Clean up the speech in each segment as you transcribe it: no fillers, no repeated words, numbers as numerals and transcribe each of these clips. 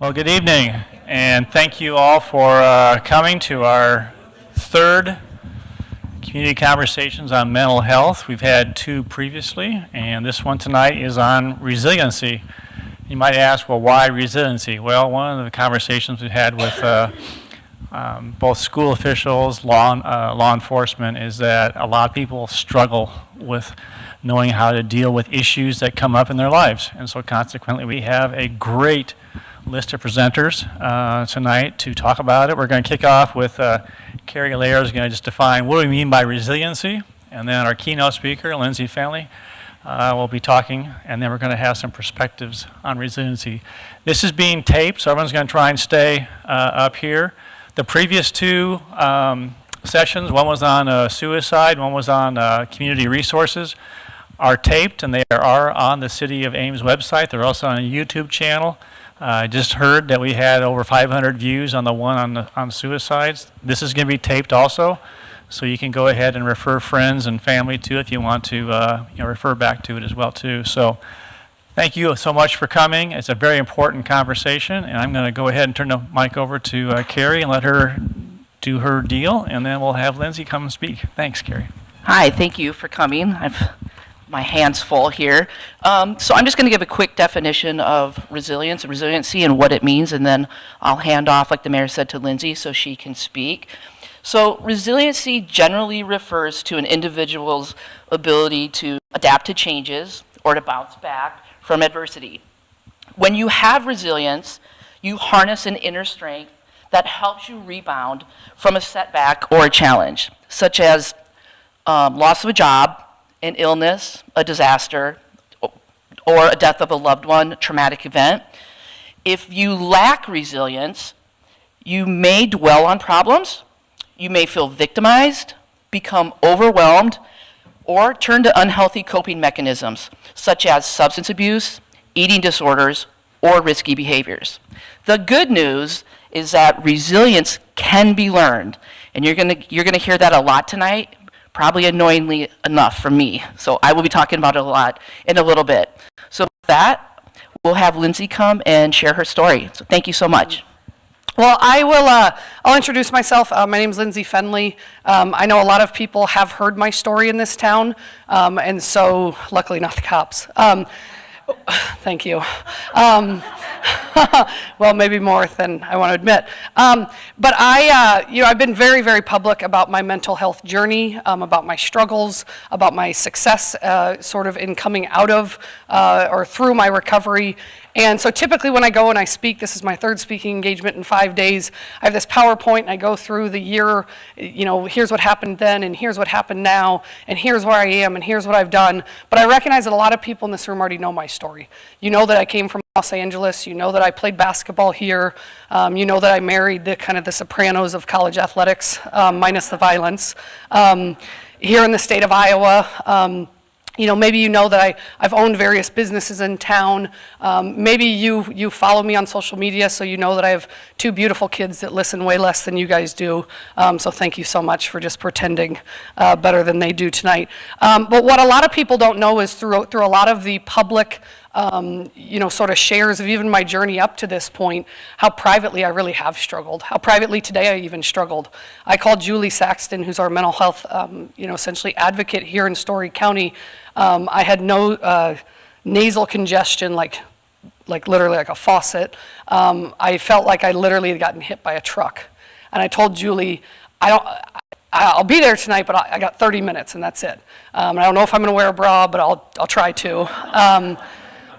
Well, good evening, and thank you all for coming to our third community conversations on mental health. We've had two previously, and this one tonight is on resiliency. You might ask, well, why resiliency? Well, one of the conversations we had with both school officials, law enforcement, is that a lot of people struggle with knowing how to deal with issues that come up in their lives. And so consequently, we have a great list of presenters tonight to talk about it. We're going to kick off with Carrie Allaire is going to just define what do we mean by resiliency, and then our keynote speaker, Lindsay Fenley, will be talking, and then we're going to have some perspectives on resiliency. This is being taped, so everyone's going to try and stay up here. The previous two sessions, one was on suicide, one was on community resources, are taped, and they are on the City of Ames website. They're also on a YouTube channel. I just heard that we had over 500 views on the one on suicides. This is going to be taped also, so you can go ahead and refer friends and family to it if you want to refer back to it as well too. So thank you so much for coming. It's a very important conversation, and I'm going to go ahead and turn the mic over to Carrie and let her do her deal, and then we'll have Lindsay come and speak. Thanks, Carrie. Hi, thank you for coming. I've my hands full here. So I'm just going to give a quick definition of resiliency and what it means, and then I'll hand off, like the mayor said, to Lindsay so she can speak. So resiliency generally refers to an individual's ability to adapt to changes or to bounce back from adversity. When you have resilience, you harness an inner strength that helps you rebound from a setback or a challenge, such as loss of a job, an illness, a disaster, or a death of a loved one, traumatic event. If you lack resilience, you may dwell on problems, you may feel victimized, become overwhelmed, or turn to unhealthy coping mechanisms, such as substance abuse, eating disorders, or risky behaviors. The good news is that resilience can be learned, and you're gonna hear that a lot tonight, probably annoyingly enough for me. So I will be talking about it a lot in a little bit. So with that, we'll have Lindsay come and share her story. So thank you so much. Well, I'll introduce myself. My name is Lindsay Fenley. I know a lot of people have heard my story in this town, and so luckily not the cops. Thank you. Well, maybe more than I want to admit. But I've been very, very public about my mental health journey, about my struggles, about my success sort of in coming out of or through my recovery. And so typically when I go and I speak, this is my third speaking engagement in 5 days, I have this PowerPoint and I go through the year, here's what happened then and here's what happened now and here's where I am and here's what I've done. But I recognize that a lot of people in this room already know my story. You know that I came from Los Angeles, you know that I played basketball here, you know that I married the Sopranos of college athletics, minus the violence. Here in the state of Iowa, maybe you know that I've owned various businesses in town. Maybe you follow me on social media, so you know that I have two beautiful kids that listen way less than you guys do. So thank you so much for just pretending better than they do tonight. But what a lot of people don't know is through a lot of the public sort of shares of even my journey up to this point, how privately I really have struggled, how privately today I even struggled. I called Julie Saxton, who's our mental health, essentially advocate here in Story County. I had no nasal congestion, like literally like a faucet. I felt like I literally had gotten hit by a truck. And I told Julie, I'll be there tonight, but I got 30 minutes and that's it. I don't know if I'm gonna wear a bra, but I'll try to.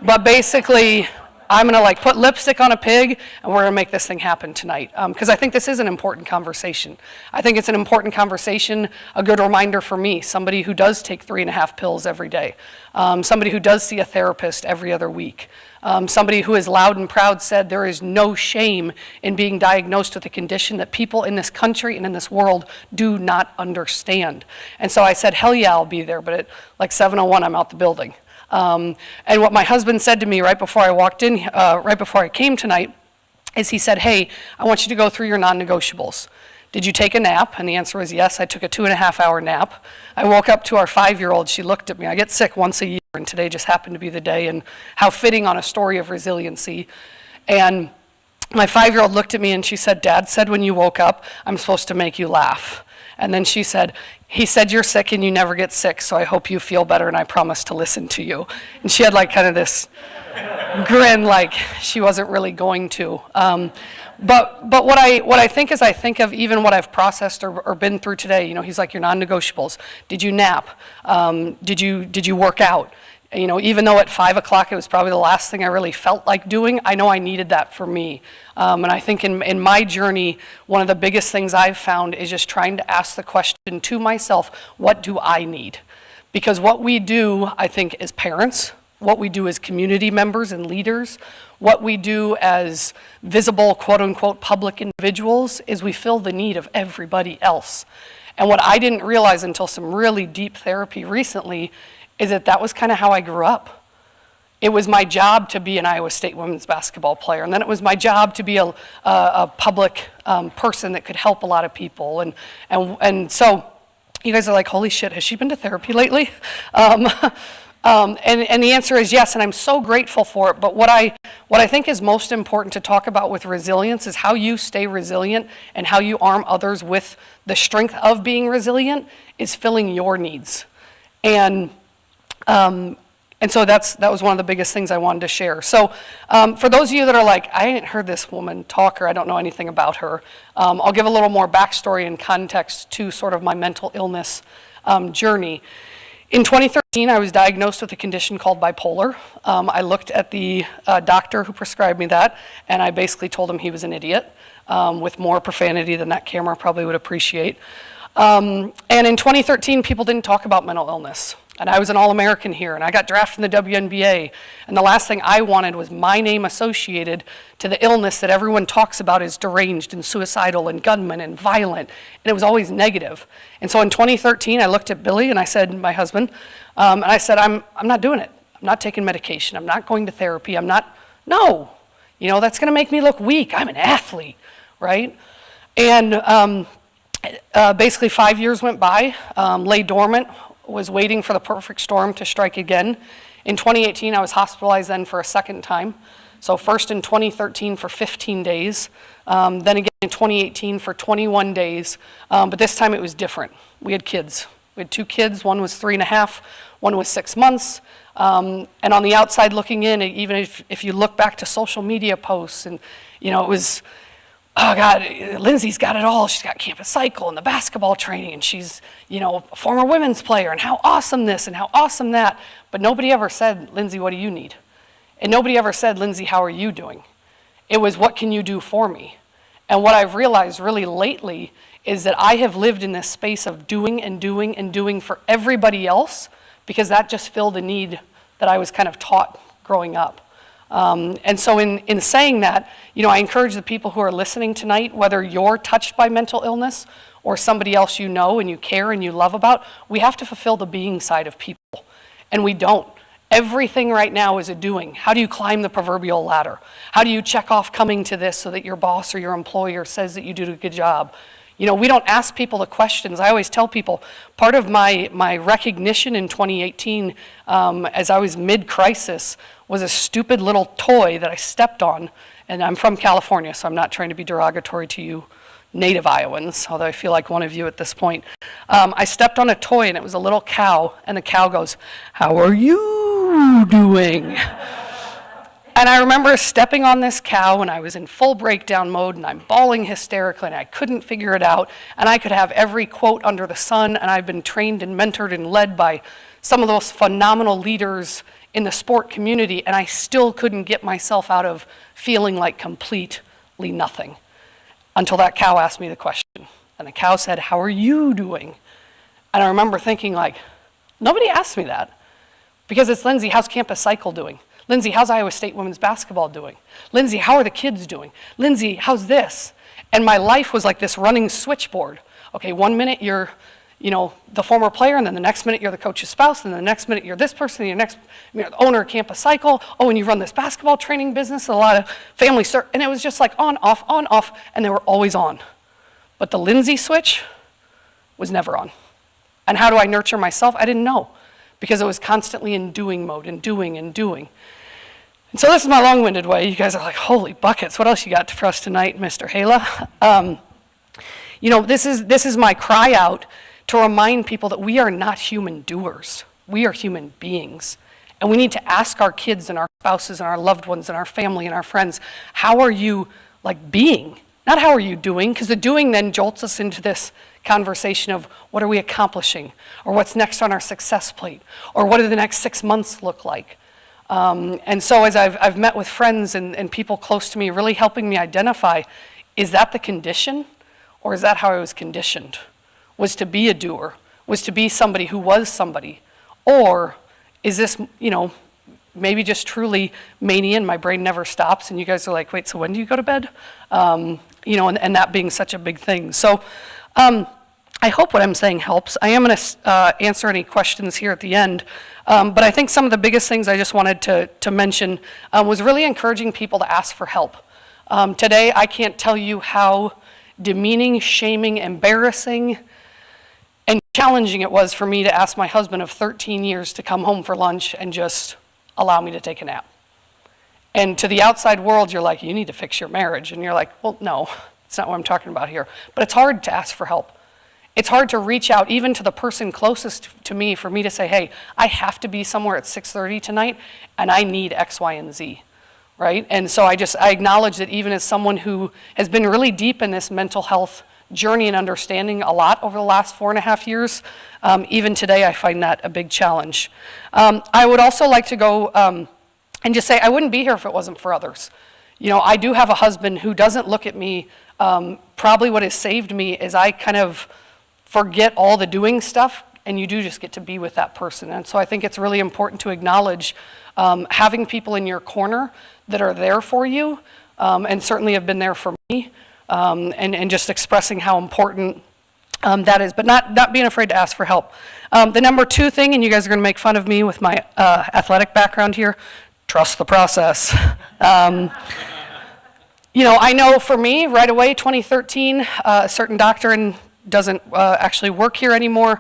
But basically, I'm gonna put lipstick on a pig and we're gonna make this thing happen tonight. Because I think this is an important conversation. I think it's an important conversation, a good reminder for me, somebody who does take 3.5 pills every day, somebody who does see a therapist every other week, somebody who has loud and proud said there is no shame in being diagnosed with a condition that people in this country and in this world do not understand. And so I said, hell yeah, I'll be there, but at 7:01, I'm out the building. And what my husband said to me right before I walked in, right before I came tonight, is he said, hey, I want you to go through your non-negotiables. Did you take a nap? And the answer was yes. I took a 2.5-hour nap. I woke up to our 5-year-old. She looked at me. I get sick once a year, and today just happened to be the day, and how fitting on a story of resiliency. And my 5-year-old looked at me and she said, Dad said when you woke up, I'm supposed to make you laugh. And then she said, he said you're sick and you never get sick, so I hope you feel better and I promise to listen to you. And she had like kind of this grin like she wasn't really going to. But what I think is I think of even what I've processed or been through today. You know, he's like, your non-negotiables. Did you nap? Did you work out? You know, even though at 5 o'clock it was probably the last thing I really felt like doing, I know I needed that for me. And I think in my journey, one of the biggest things I've found is just trying to ask the question to myself, what do I need? Because what we do, I think, as parents, what we do as community members and leaders, what we do as visible, quote-unquote, public individuals, is we fill the need of everybody else. And what I didn't realize until some really deep therapy recently is that was kind of how I grew up. It was my job to be an Iowa State women's basketball player, and then it was my job to be a public person that could help a lot of people. And so you guys are like, holy shit, has she been to therapy lately? And the answer is yes, and I'm so grateful for it. But what I think is most important to talk about with resilience is how you stay resilient and how you arm others with the strength of being resilient is filling your needs. And so that was one of the biggest things I wanted to share. So for those of you that are like, I ain't heard this woman talk or I don't know anything about her, I'll give a little more backstory and context to sort of my mental illness journey. In 2013, I was diagnosed with a condition called bipolar. I looked at the doctor who prescribed me that, and I basically told him he was an idiot, with more profanity than that camera probably would appreciate. And in 2013, people didn't talk about mental illness. And I was an All-American here, and I got drafted in the WNBA. And the last thing I wanted was my name associated to the illness that everyone talks about as deranged and suicidal and gunman and violent. And it was always negative. And so in 2013, I looked at Billy and I said, my husband, and I said, I'm not doing it. I'm not taking medication. I'm not going to therapy. No. You know, that's going to make me look weak. I'm an athlete, right? And basically 5 years went by, lay dormant, was waiting for the perfect storm to strike again. In 2018, I was hospitalized then for a second time. So first in 2013 for 15 days, then again in 2018 for 21 days, but this time it was different. We had kids. We had 2 kids, one was 3.5, one was 6 months. And on the outside looking in, even if you look back to social media posts and, you know, it was, oh God, Lindsay's got it all. She's got campus cycle and the basketball training, and she's, you know, a former women's player, and how awesome this and how awesome that. But nobody ever said, Lindsay, what do you need? And nobody ever said, Lindsay, how are you doing? It was, what can you do for me? And what I've realized really lately is that I have lived in this space of doing and doing and doing for everybody else, because that just filled a need that I was kind of taught growing up. And so in saying that, you know, I encourage the people who are listening tonight, whether you're touched by mental illness or somebody else you know and you care and you love about, we have to fulfill the being side of people. And we don't. Everything right now is a doing. How do you climb the proverbial ladder? How do you check off coming to this so that your boss or your employer says that you did a good job? You know, we don't ask people the questions. I always tell people, part of my recognition in 2018, as I was mid-crisis, was a stupid little toy that I stepped on. And I'm from California, so I'm not trying to be derogatory to you native Iowans, although I feel like one of you at this point. I stepped on a toy, and it was a little cow, and the cow goes, "How are you doing?" And I remember stepping on this cow, and I was in full breakdown mode, and I'm bawling hysterically, and I couldn't figure it out. And I could have every quote under the sun, and I've been trained and mentored and led by some of those phenomenal leaders in the sport community, and I still couldn't get myself out of feeling like completely nothing until that cow asked me the question. And the cow said, "How are you doing?" And I remember thinking, like, nobody asked me that, because it's, Lindsay, how's campus cycle doing? Lindsay, how's Iowa State women's basketball doing? Lindsay, how are the kids doing? Lindsay, how's this? And my life was like this running switchboard. Okay, 1 minute you're, you know, the former player, and then the next minute you're the coach's spouse, and then the next minute you're this person, and the next, you know, the owner of campus cycle. Oh, and you run this basketball training business, a lot of family, and it was just like on, off, and they were always on. But the Lindsay switch was never on. And how do I nurture myself? I didn't know, because it was constantly in doing mode, and doing and doing. And so this is my long-winded way. You guys are like, holy buckets, what else you got for us tonight, Mr. Hala? This is my cry out to remind people that we are not human doers. We are human beings. And we need to ask our kids and our spouses and our loved ones and our family and our friends, how are you being? Not how are you doing, because the doing then jolts us into this conversation of what are we accomplishing, or what's next on our success plate, or what do the next 6 months look like. And so as I've met with friends and people close to me, really helping me identify, is that the condition, or is that how I was conditioned? Was to be a doer, was to be somebody who was somebody, or is this, maybe just truly mania and my brain never stops, and you guys are like, wait, so when do you go to bed? And that being such a big thing. So I hope what I'm saying helps. I am going to answer any questions here at the end, but I think some of the biggest things I just wanted to mention was really encouraging people to ask for help. Today, I can't tell you how demeaning, shaming, embarrassing, and challenging it was for me to ask my husband of 13 years to come home for lunch and just allow me to take a nap. And to the outside world, you're like, you need to fix your marriage. And you're like, well, no, it's not what I'm talking about here. But it's hard to ask for help. It's hard to reach out even to the person closest to me for me to say, hey, I have to be somewhere at 6:30 tonight, and I need X, Y, and Z, right? And so I acknowledge that even as someone who has been really deep in this mental health journey and understanding a lot over the last 4.5 years, even today I find that a big challenge. I would also like to go and just say I wouldn't be here if it wasn't for others. I do have a husband who doesn't look at me. Probably what has saved me is I kind of forget all the doing stuff, and you do just get to be with that person. And so I think it's really important to acknowledge having people in your corner that are there for you, and certainly have been there for me, and just expressing how important that is, but not being afraid to ask for help. The number 2 thing, and you guys are going to make fun of me with my athletic background here, trust the process. I know for me, right away, 2013, a certain doctor doesn't actually work here anymore.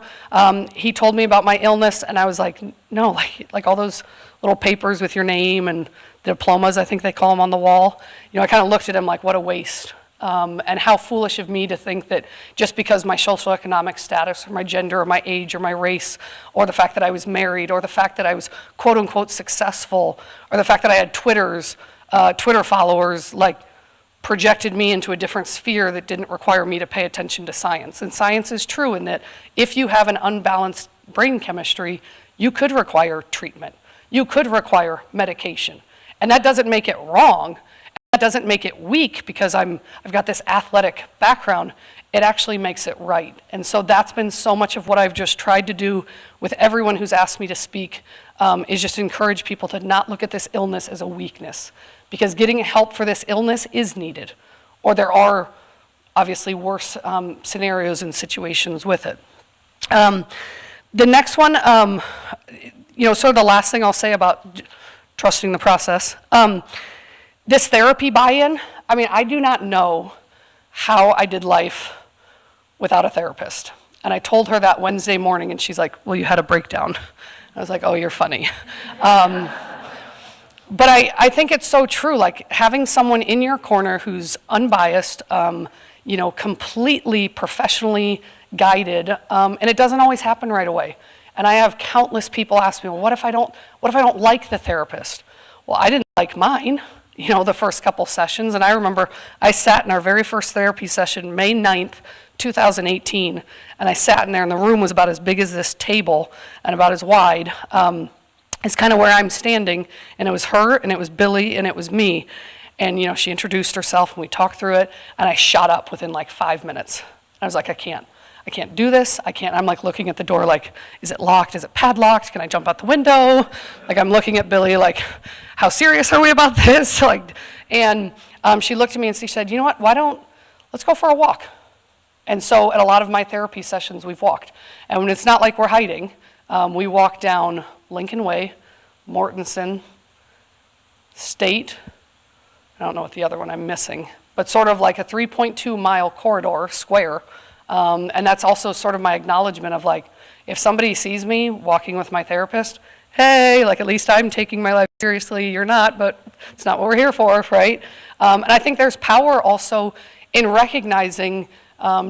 He told me about my illness, and I was like, no, like all those little papers with your name and diplomas, I think they call them, on the wall. I kind of looked at him like, what a waste. And how foolish of me to think that just because my socioeconomic status or my gender or my age or my race or the fact that I was married or the fact that I was quote unquote successful or the fact that I had Twitter followers projected me into a different sphere that didn't require me to pay attention to science. And science is true in that if you have an unbalanced brain chemistry, you could require treatment. You could require medication. And that doesn't make it wrong. That doesn't make it weak because I've got this athletic background. It actually makes it right. And so that's been so much of what I've just tried to do with everyone who's asked me to speak, is just encourage people to not look at this illness as a weakness, because getting help for this illness is needed, or there are obviously worse scenarios and situations with it. The next one, sort of the last thing I'll say about trusting the process. This therapy buy-in, I do not know how I did life without a therapist. And I told her that Wednesday morning, and she's like, well, you had a breakdown. I was like, oh, you're funny. But I think it's so true, having someone in your corner who's unbiased, completely professionally guided, and it doesn't always happen right away. And I have countless people ask me, well, what if I don't like the therapist? Well, I didn't like mine, the first couple sessions. And I remember I sat in our very first therapy session, May 9th, 2018, and I sat in there, and the room was about as big as this table and about as wide. It's kind of where I'm standing, and it was her, and it was Billy, and it was me. And, she introduced herself, and we talked through it, and I shot up within 5 minutes. I was like, I can't do this. I'm looking at the door is it locked? Is it padlocked? Can I jump out the window? I'm looking at Billy how serious are we about this? And she looked at me and she said, you know what, let's go for a walk. And so at a lot of my therapy sessions, we've walked. And when it's not like we're hiding, we walk down Lincoln Way, Mortensen, State, I don't know what the other one I'm missing, but sort of like a 3.2 mile corridor, square. And that's also sort of my acknowledgement of if somebody sees me walking with my therapist, hey, like at least I'm taking my life seriously, you're not, but it's not what we're here for, right? And I think there's power also in recognizing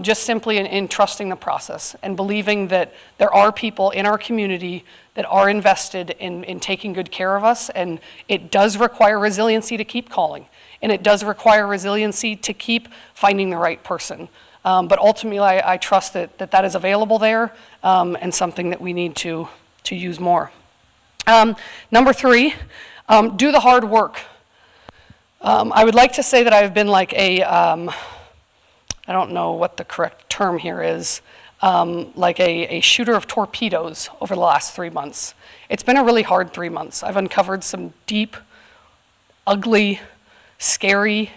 just simply in trusting the process and believing that there are people in our community that are invested in taking good care of us, and it does require resiliency to keep calling, and it does require resiliency to keep finding the right person. But ultimately, I trust that is available there, and something that we need to use more. Number 3, do the hard work. I would like to say that I've been like I don't know what the correct term here is, like a shooter of torpedoes over the last 3 months. It's been a really hard 3 months. I've uncovered some deep, ugly, scary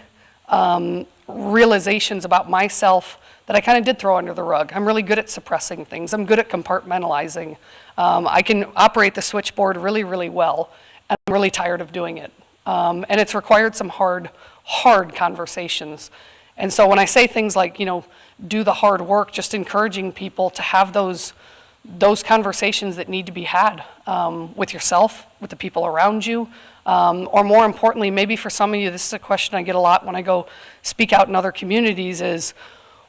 realizations about myself that I kind of did throw under the rug. I'm really good at suppressing things. I'm good at compartmentalizing. I can operate the switchboard really, really well, and I'm really tired of doing it. And it's required some hard conversations. And so when I say things like, do the hard work, just encouraging people to have those conversations that need to be had with yourself, with the people around you, or more importantly, maybe for some of you, this is a question I get a lot when I go speak out in other communities is,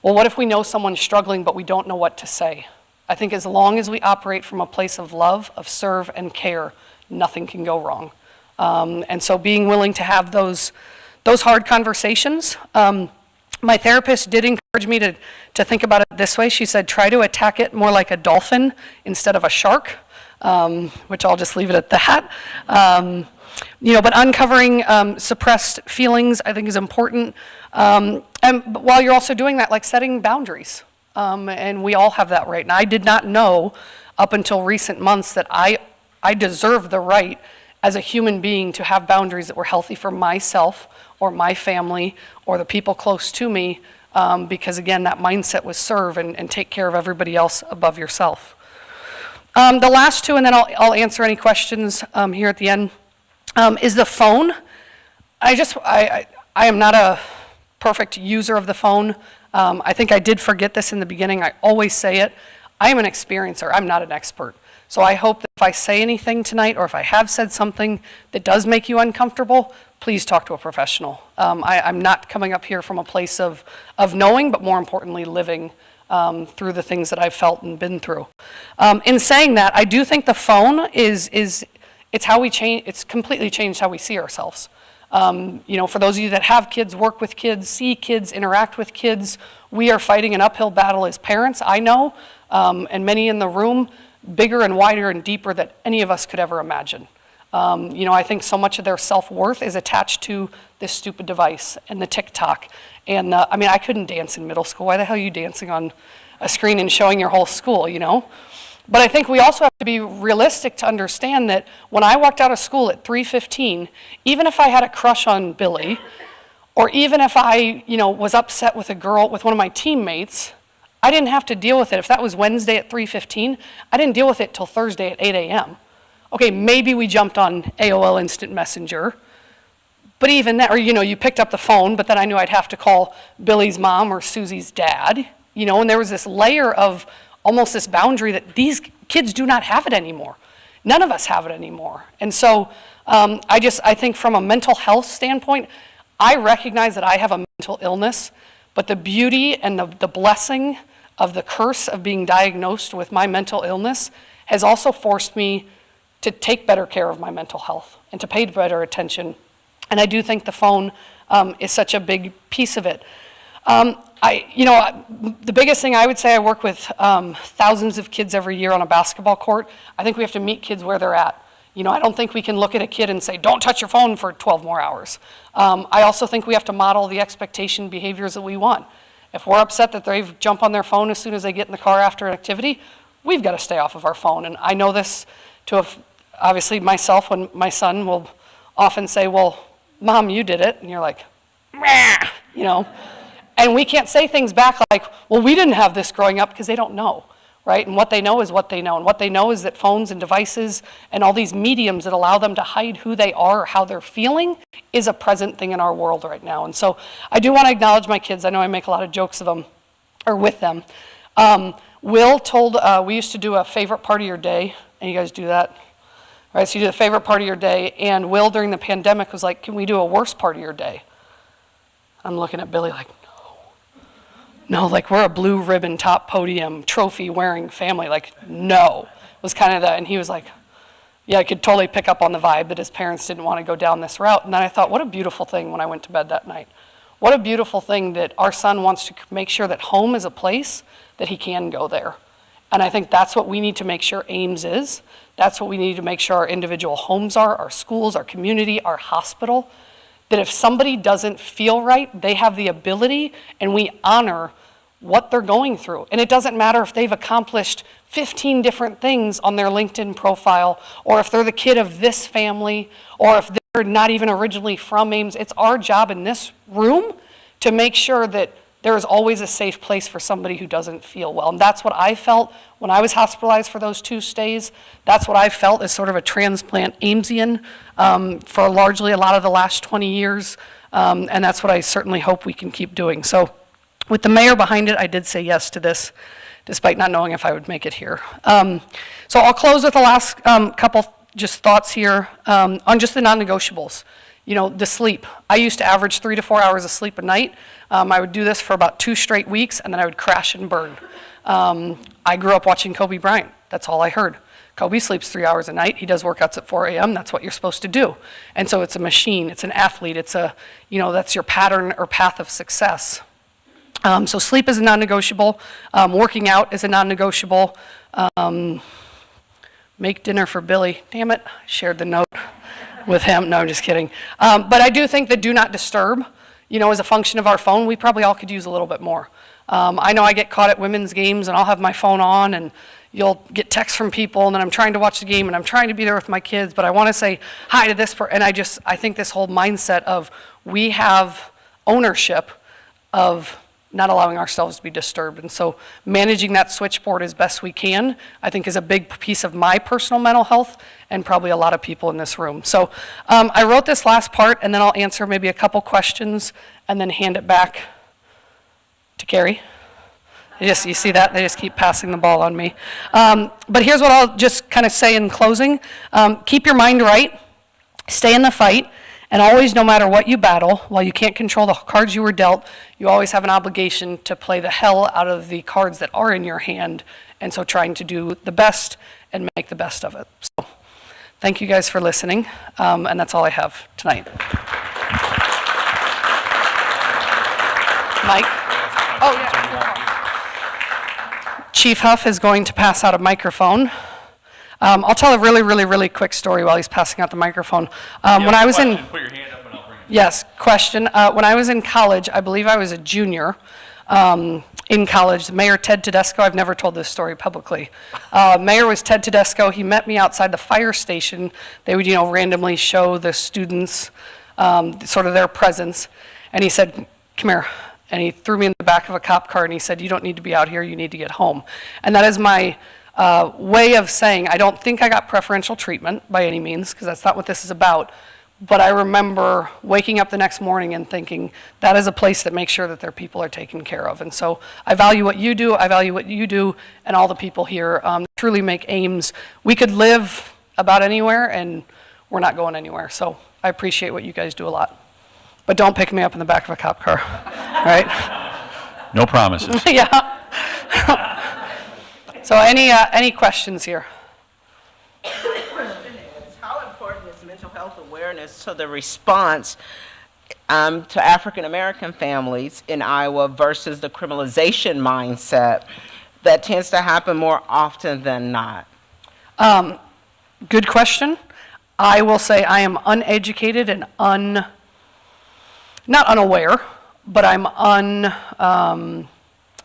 well, what if we know someone's struggling but we don't know what to say? I think as long as we operate from a place of love, of serve, and care, nothing can go wrong. And so being willing to have those hard conversations. My therapist did encourage me to think about it this way. She said, try to attack it more like a dolphin instead of a shark, which I'll just leave it at that. But uncovering suppressed feelings, I think, is important. But while you're also doing that, like setting boundaries. And we all have that right. And I did not know up until recent months that I deserve the right as a human being to have boundaries that were healthy for myself or my family or the people close to me, because again, that mindset was serve and take care of everybody else above yourself. The last 2, and then I'll answer any questions here at the end, is the phone. I am not a perfect user of the phone. I think I did forget this in the beginning. I always say it. I am an experiencer. I'm not an expert. So I hope that if I say anything tonight, or if I have said something that does make you uncomfortable, please talk to a professional. I'm not coming up here from a place of knowing, but more importantly, living through the things that I've felt and been through. In saying that, I do think the phone it's how we change. It's completely changed how we see ourselves. For those of you that have kids, work with kids, see kids, interact with kids, we are fighting an uphill battle as parents, I know, and many in the room, bigger and wider and deeper than any of us could ever imagine. I think so much of their self-worth is attached to this stupid device and the TikTok. And I couldn't dance in middle school. Why the hell are you dancing on a screen and showing your whole school, But I think we also have to be realistic to understand that when I walked out of school at 3:15, even if I had a crush on Billy, or even if I, was upset with one of my teammates, I didn't have to deal with it. If that was Wednesday at 3:15, I didn't deal with it till Thursday at 8 a.m. Okay, maybe we jumped on AOL Instant Messenger, but even that, or you picked up the phone, but then I knew I'd have to call Billy's mom or Susie's dad, and there was this layer of almost this boundary that these kids do not have it anymore. None of us have it anymore. And so I think from a mental health standpoint, I recognize that I have a mental illness, but the beauty and the blessing of the curse of being diagnosed with my mental illness has also forced me to take better care of my mental health and to pay better attention. And I do think the phone is such a big piece of it. The biggest thing I would say, I work with thousands of kids every year on a basketball court. I think we have to meet kids where they're at. I don't think we can look at a kid and say, don't touch your phone for 12 more hours. I also think we have to model the expectation behaviors that we want. If we're upset that they jump on their phone as soon as they get in the car after an activity, we've got to stay off of our phone. And I know this obviously myself, when my son will often say, well, Mom, you did it. And you're like, meh, And we can't say things back like, well, we didn't have this growing up, because they don't know, right? And what they know is what they know. And what they know is that phones and devices and all these mediums that allow them to hide who they are or how they're feeling is a present thing in our world right now. And so I do want to acknowledge my kids. I know I make a lot of jokes of them, or with them. Will told, we used to do a favorite part of your day, and you guys do that. right? So you do the favorite part of your day, and Will during the pandemic was like, can we do a worse part of your day? I'm looking at Billy like, no, like we're a blue ribbon top podium trophy wearing family, like no, was kind of that. And he was like, yeah, I could totally pick up on the vibe that his parents didn't want to go down this route. And then I thought, what a beautiful thing when I went to bed that night. What a beautiful thing that our son wants to make sure that home is a place that he can go there. And I think that's what we need to make sure Ames is. That's what we need to make sure our individual homes are, our schools, our community, our hospital. That if somebody doesn't feel right, they have the ability, and we honor what they're going through. And it doesn't matter if they've accomplished 15 different things on their LinkedIn profile, or if they're the kid of this family, or if they're not even originally from Ames. It's our job in this room to make sure that there is always a safe place for somebody who doesn't feel well. And that's what I felt when I was hospitalized for those 2 stays. That's what I felt as sort of a transplant Amesian for largely a lot of the last 20 years. And that's what I certainly hope we can keep doing. So with the mayor behind it, I did say yes to this, despite not knowing if I would make it here. So I'll close with the last couple just thoughts here on just the non-negotiables. You know, the sleep. I used to average 3 to 4 hours of sleep a night. I would do this for about 2 straight weeks, and then I would crash and burn. I grew up watching Kobe Bryant. That's all I heard. Kobe sleeps 3 hours a night. He does workouts at 4 a.m. That's what you're supposed to do. And so it's a machine. It's an athlete. It's a, you know, that's your pattern or path of success. So sleep is a non-negotiable. Working out is a non-negotiable. Make dinner for Billy. Damn it, I shared the note with him. No, I'm just kidding. But I do think that do not disturb, you know, as a function of our phone, we probably all could use a little bit more. I know I get caught at women's games and I'll have my phone on and you'll get texts from people and then I'm trying to watch the game and I'm trying to be there with my kids, but I want to say hi to this person. And I think this whole mindset of we have ownership of not allowing ourselves to be disturbed. And so managing that switchboard as best we can, I think is a big piece of my personal mental health and probably a lot of people in this room. So I wrote this last part and then I'll answer maybe a couple questions and then hand it back to Carrie. You see that? They just keep passing the ball on me. But here's what I'll just kind of say in closing. Keep your mind right, stay in the fight, and always, no matter what you battle, while you can't control the cards you were dealt, you always have an obligation to play the hell out of the cards that are in your hand, and so trying to do the best and make the best of it. So thank you guys for listening, and that's all I have tonight. Mike? Oh, yeah. Chief Huff is going to pass out a microphone. I'll tell a really quick story while he's passing out the microphone. When I was in, put your hand up and I'll bring it. yes, question. When I was in college, I believe I was a junior in college. Mayor Ted Tedesco, I've never told this story publicly. Mayor was Ted Tedesco. He met me outside the fire station. They would, randomly show the students sort of their presence. And he said, come here. And he threw me in the back of a cop car and he said, you don't need to be out here, you need to get home. And that is my way of saying, I don't think I got preferential treatment by any means, because that's not what this is about. But I remember waking up the next morning and thinking, that is a place that makes sure that their people are taken care of. And so I value what you do, and all the people here truly make Ames. We could live about anywhere, and we're not going anywhere. So I appreciate what you guys do a lot. But don't pick me up in the back of a cop car, all right? No promises. Yeah. So any questions here? How important is mental health awareness to the response to African American families in Iowa versus the criminalization mindset that tends to happen more often than not? Good question. I will say I am uneducated and not unaware, but I'm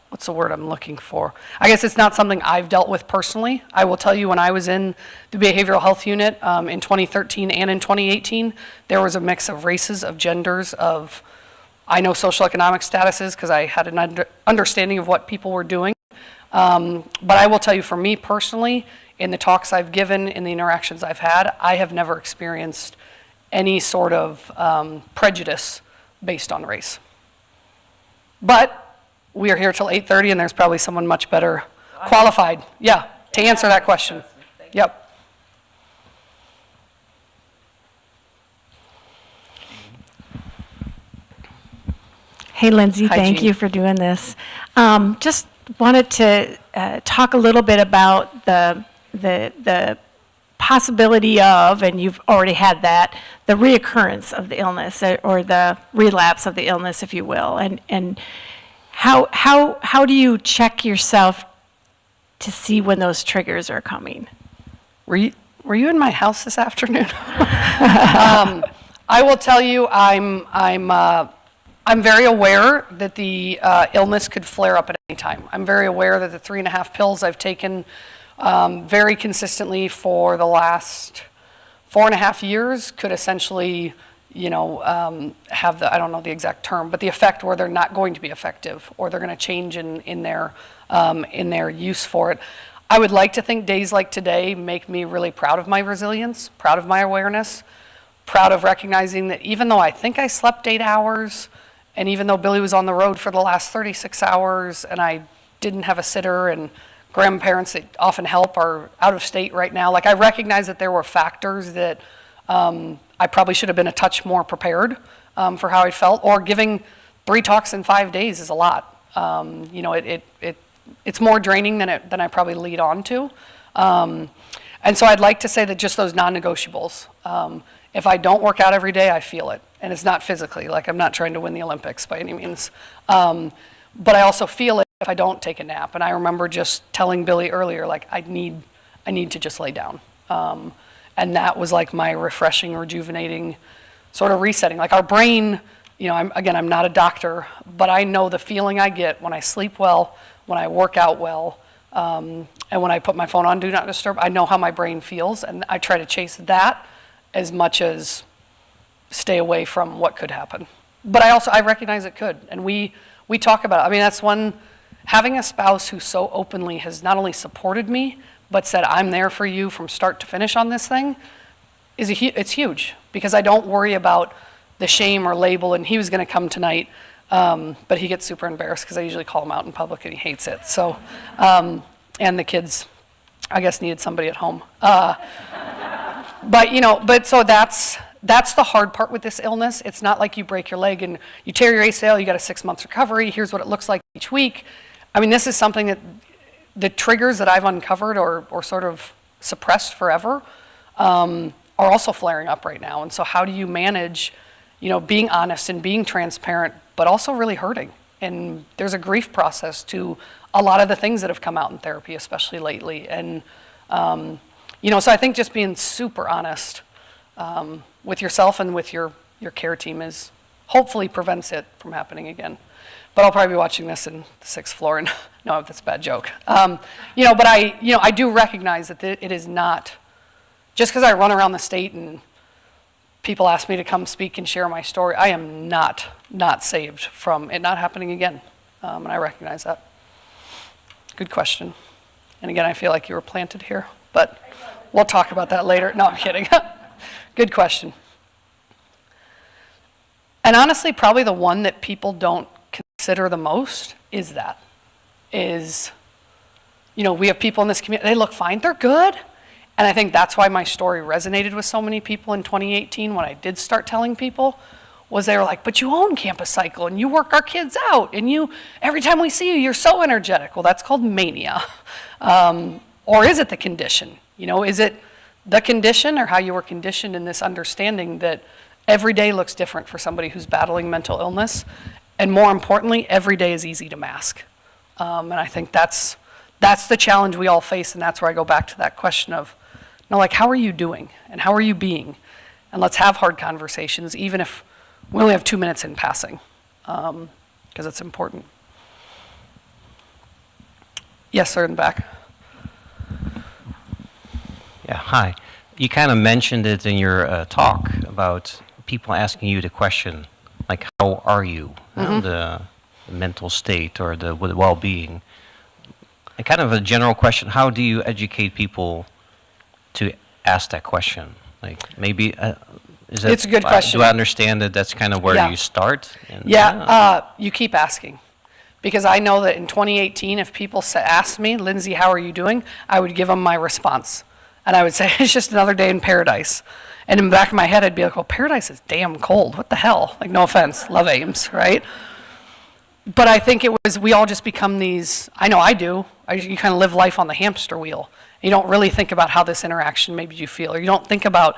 what's the word I'm looking for? I guess it's not something I've dealt with personally. I will tell you, when I was in the behavioral health unit in 2013 and in 2018, there was a mix of races, of genders, I know social economic statuses because I had an understanding of what people were doing. But I will tell you, for me personally, in the talks I've given, in the interactions I've had, I have never experienced any sort of prejudice based on race. But we are here till 8:30, and there's probably someone much better qualified, to answer that question. Yep. Hey, Lindsay, Hi, thank Jean. you for doing this. Just wanted to talk a little bit about the possibility of, and you've already had that, the reoccurrence of the illness or the relapse of the illness, if you will, and how do you check yourself to see when those triggers are coming? Were you in my house this afternoon? I will tell you, I'm very aware that the illness could flare up at any time. I'm very aware that the 3.5 pills I've taken very consistently for the last 4.5 years could essentially, have the, I don't know the exact term, but the effect where they're not going to be effective or they're going to change in their use for it. I would like to think days like today make me really proud of my resilience, proud of my awareness, proud of recognizing that even though I think I slept 8 hours, and even though Billy was on the road for the last 36 hours and I didn't have a sitter and grandparents that often help are out of state right now, like I recognize that there were factors that I probably should have been a touch more prepared for how I felt, or giving 3 talks in 5 days is a lot. It's more draining than I probably lead on to. And so I'd like to say that just those non-negotiables. If I don't work out every day, I feel it. And it's not physically, like I'm not trying to win the Olympics by any means. But I also feel it if I don't take a nap. And I remember just telling Billy earlier, like I need to just lay down. And that was like my refreshing, rejuvenating sort of resetting. Like our brain, I'm not a doctor, but I know the feeling I get when I sleep well, when I work out well, and when I put my phone on Do Not Disturb. I know how my brain feels, and I try to chase that as much as stay away from what could happen. But I recognize it could, and we talk about it. I mean, that's one, having a spouse who so openly has not only supported me, but said, I'm there for you from start to finish on this thing, it's huge, because I don't worry about the shame or label, and he was gonna come tonight, but he gets super embarrassed because I usually call him out in public and he hates it. So, and the kids, I guess, needed somebody at home. But so that's the hard part with this illness. It's not like you break your leg and you tear your ACL, you got a 6 months recovery, here's what it looks like each week. I mean, this is something that the triggers that I've uncovered or sort of suppressed forever are also flaring up right now. And so how do you manage, being honest and being transparent, but also really hurting? And there's a grief process to a lot of the things that have come out in therapy, especially lately. And, so I think just being super honest with yourself and with your care team is hopefully prevents it from happening again. But I'll probably be watching this in the 6th floor, and no, that's a bad joke. But I do recognize that it is not, just because I run around the state and people ask me to come speak and share my story, I am not saved from it not happening again, and I recognize that. Good question. And again, I feel like you were planted here, but we'll talk about that later. No, I'm kidding. Good question. And honestly, probably the one that people don't consider the most is we have people in this community, they look fine, they're good. And I think that's why my story resonated with so many people in 2018 when I did start telling people, was they were like, but you own Campus Cycle and you work our kids out and every time we see you, you're so energetic. Well, that's called mania. Or is it the condition? Is it the condition or how you were conditioned in this understanding that every day looks different for somebody who's battling mental illness? And more importantly, every day is easy to mask. And I think that's the challenge we all face, and that's where I go back to that question of, how are you doing? And how are you being? And let's have hard conversations, even if we only have 2 minutes in passing, because it's important. Yes, sir, in the back. Yeah, hi. You kind of mentioned it in your talk about people asking you the question, like, how are you? The mental state or the well-being. And kind of a general question, how do you educate people to ask that question? Like, maybe, It's a good question. Do I understand that that's kind of where you start? You keep asking. Because I know that in 2018, if people asked me, Lindsay, how are you doing? I would give them my response. And I would say, it's just another day in paradise. And in the back of my head, I'd be like, well, paradise is damn cold. What the hell? Like, no offense, love Ames, right? but I think it was, we all just become these, I know I do, you kind of live life on the hamster wheel. You don't really think about how this interaction made you feel, or you don't think about,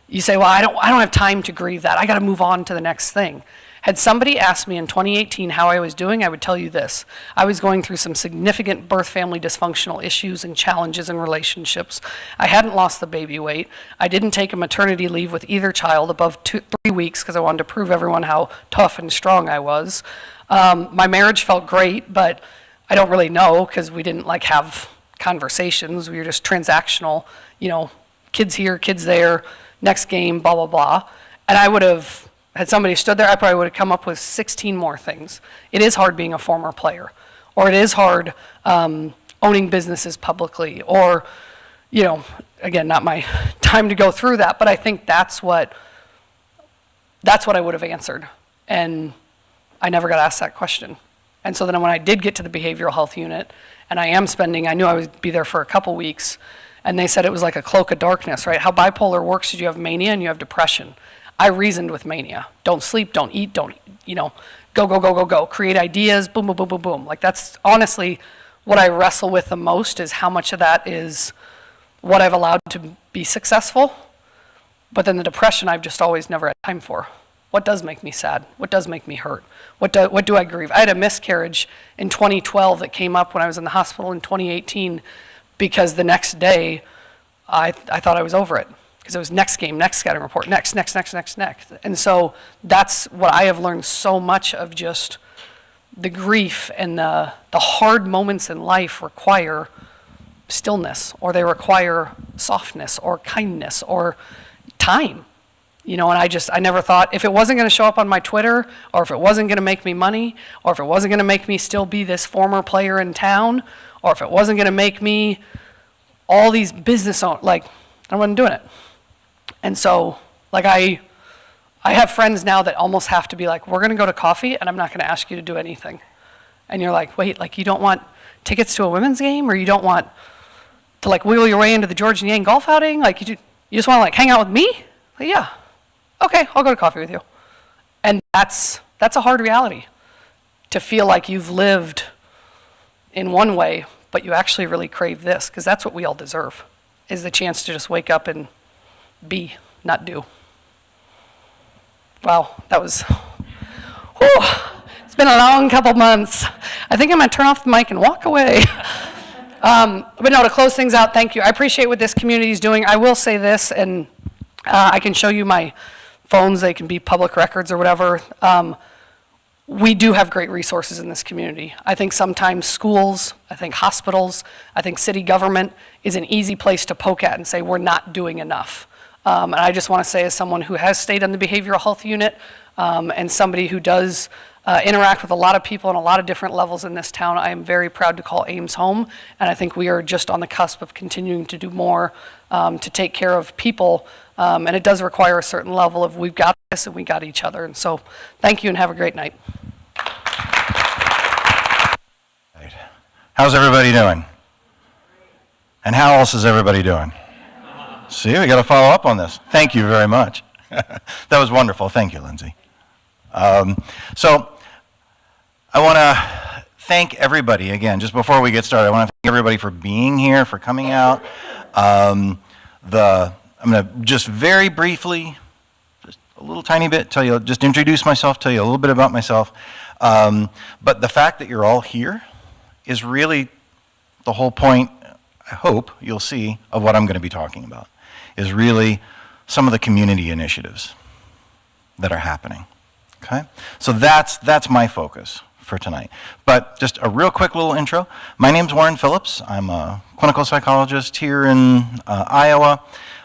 you say, well, I don't have time to grieve that. I got to move on to the next thing. Had somebody asked me in 2018 how I was doing, I would tell you this. I was going through some significant birth family dysfunctional issues and challenges in relationships. I hadn't lost the baby weight. I didn't take a maternity leave with either child above 3 weeks because I wanted to prove everyone how tough and strong I was. My marriage felt great, but I don't really know because we didn't like have conversations. We were just transactional, you know, kids here, kids there, next game, blah, blah, blah. And I would have, had somebody stood there, I probably would have come up with 16 more things. It is hard being a former player, or it is hard owning businesses publicly, or, you know, again, not my time to go through that, but I think that's what I would have answered. And I never got asked that question. And so then when I did get to the behavioral health unit, and I knew I would be there for a couple weeks, and they said it was like a cloak of darkness, right? How bipolar works is you have mania and you have depression. I reasoned with mania. Don't sleep, don't eat, don't, you know, go, create ideas, boom, boom, boom, boom, boom. Like that's honestly what I wrestle with the most, is how much of that is what I've allowed to be successful. But then the depression I've just always never had time for. What does make me sad? What does make me hurt? What do I grieve? I had a miscarriage in 2012 that came up when I was in the hospital in 2018 because the next day I thought I was over it. Because it was next game, next scouting report, next. And so that's what I have learned so much of, just the grief and the hard moments in life require stillness, or they require softness or kindness or time. You know, and I never thought, if it wasn't going to show up on my Twitter, or if it wasn't going to make me money, or if it wasn't going to make me still be this former player in town, or if it wasn't going to make me all these business owners, like, I wasn't doing it. And so, like, I have friends now that almost have to be like, we're going to go to coffee, and I'm not going to ask you to do anything. And you're like, wait, like, you don't want tickets to a women's game, or you don't want to, like, wheel your way into the George and Yang golf outing? Like, you just want to, like, hang out with me? Like, yeah. Okay, I'll go to coffee with you. And that's a hard reality, to feel like you've lived in one way, but you actually really crave this, because that's what we all deserve, is the chance to just wake up and be, not do. Wow, that was, whew, it's been a long couple months. I think I'm gonna turn off the mic and walk away. But no, to close things out, thank you. I appreciate what this community is doing. I will say this, and I can show you my phones, they can be public records or whatever. We do have great resources in this community. I think sometimes schools, I think hospitals, I think city government is an easy place to poke at and say we're not doing enough. And I just want to say, as someone who has stayed in the behavioral health unit, and somebody who does interact with a lot of people on a lot of different levels in this town, I am very proud to call Ames home, and I think we are just on the cusp of continuing to do more to take care of people, and it does require a certain level of we've got this and we got each other. And so thank you and have a great night. How's everybody doing? And how else is everybody doing? See, we got to follow up on this. Thank you very much. That was wonderful. Thank you, Lindsay. So I want to thank everybody again. Just before we get started, I want to thank everybody for being here, for coming out. I'm going to just very briefly, just a little tiny bit, just introduce myself, tell you a little bit about myself. But the fact that you're all here is really the whole point, I hope you'll see, of what I'm going to be talking about, is really some of the community initiatives that are happening. Okay? So that's my focus for tonight. But just a real quick little intro. My name's Warren Phillips. I'm a clinical psychologist here in Iowa,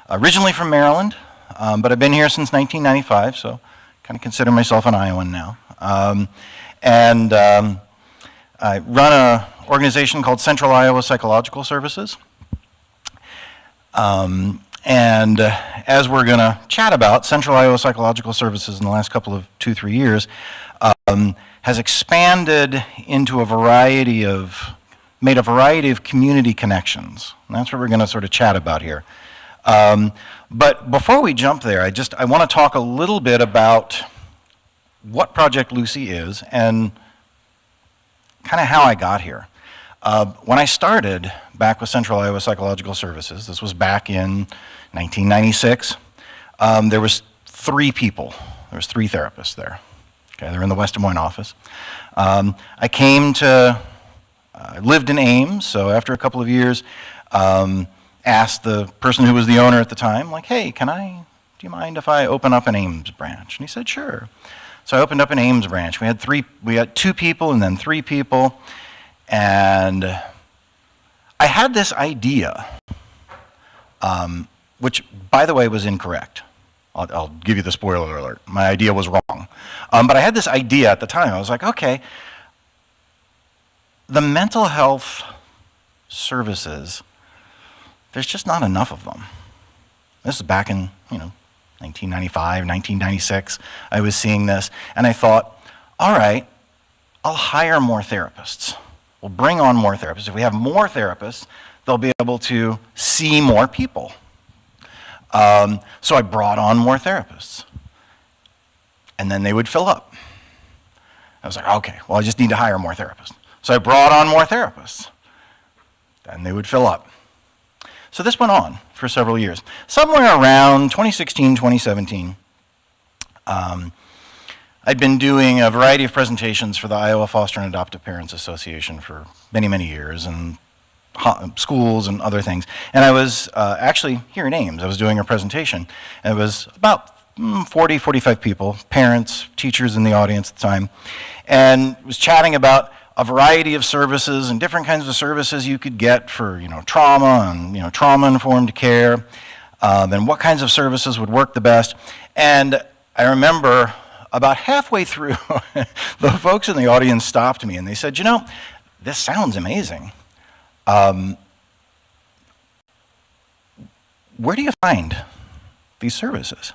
originally from Maryland, but I've been here since 1995, so kind of consider myself an Iowan now. I run an organization called Central Iowa Psychological Services. And as we're going to chat about, Central Iowa Psychological Services in the last couple of 2-3 years has expanded into made a variety of community connections. And that's what we're going to sort of chat about here. But before we jump there, I want to talk a little bit about what Project Lucy is and kind of how I got here. When I started back with Central Iowa Psychological Services, this was back in 1996, there was 3 people. There was 3 therapists there. Okay, they're in the West Des Moines office. I lived in Ames, so after a couple of years, asked the person who was the owner at the time, like, hey, do you mind if I open up an Ames branch? And he said, sure. So I opened up an Ames branch. We had 2 people and then 3 people. And I had this idea, which, by the way, was incorrect. I'll give you the spoiler alert. My idea was wrong. But I had this idea at the time. I was like, okay, the mental health services, there's just not enough of them. This is back in, 1995, 1996. I was seeing this, and I thought, all right, I'll hire more therapists. We'll bring on more therapists. If we have more therapists, they'll be able to see more people. So I brought on more therapists. And then they would fill up. I was like, okay, well, I just need to hire more therapists. So I brought on more therapists. Then they would fill up. So this went on for several years. Somewhere around 2016, 2017, I'd been doing a variety of presentations for the Iowa Foster and Adoptive Parents Association for many, many years, and schools and other things. And I was actually here in Ames. I was doing a presentation, and it was about 40, 45 people, parents, teachers in the audience at the time, and was chatting about a variety of services and different kinds of services you could get for, trauma and, trauma-informed care, and what kinds of services would work the best. And I remember about halfway through, the folks in the audience stopped me and they said, this sounds amazing. Where do you find these services?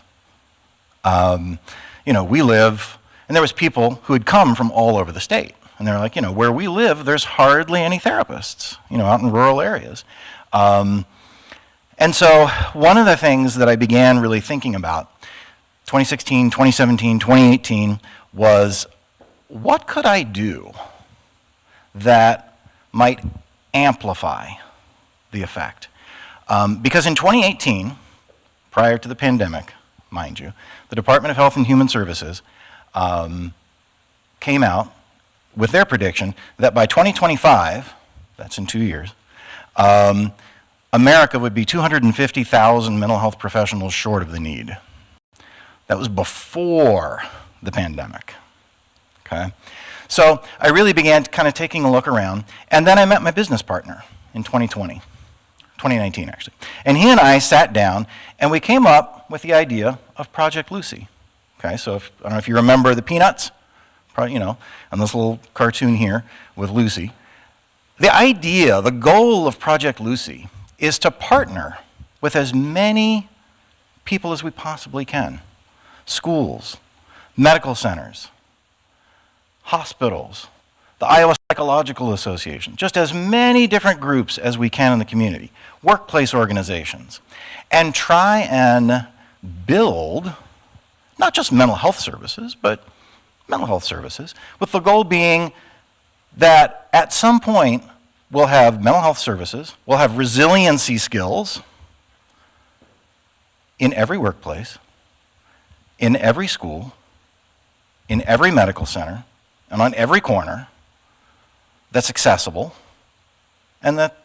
We live, and there was people who had come from all over the state. And they're like, where we live, there's hardly any therapists, out in rural areas. And so one of the things that I began really thinking about 2016, 2017, 2018 was, what could I do that might amplify the effect? Because in 2018, prior to the pandemic, mind you, the Department of Health and Human Services came out with their prediction that by 2025, that's in 2 years, America would be 250,000 mental health professionals short of the need. That was before the pandemic, okay? So I really began kind of taking a look around, and then I met my business partner in 2019 actually. And he and I sat down, and we came up with the idea of Project Lucy, okay? So I don't know if you remember the Peanuts, on this little cartoon here with Lucy. The idea, the goal of Project Lucy is to partner with as many people as we possibly can. Schools, medical centers, hospitals, the Iowa Psychological Association, just as many different groups as we can in the community, workplace organizations, and try and build not just mental health services, but mental health services, with the goal being that at some point we'll have mental health services, we'll have resiliency skills in every workplace, in every school, in every medical center, and on every corner that's accessible and that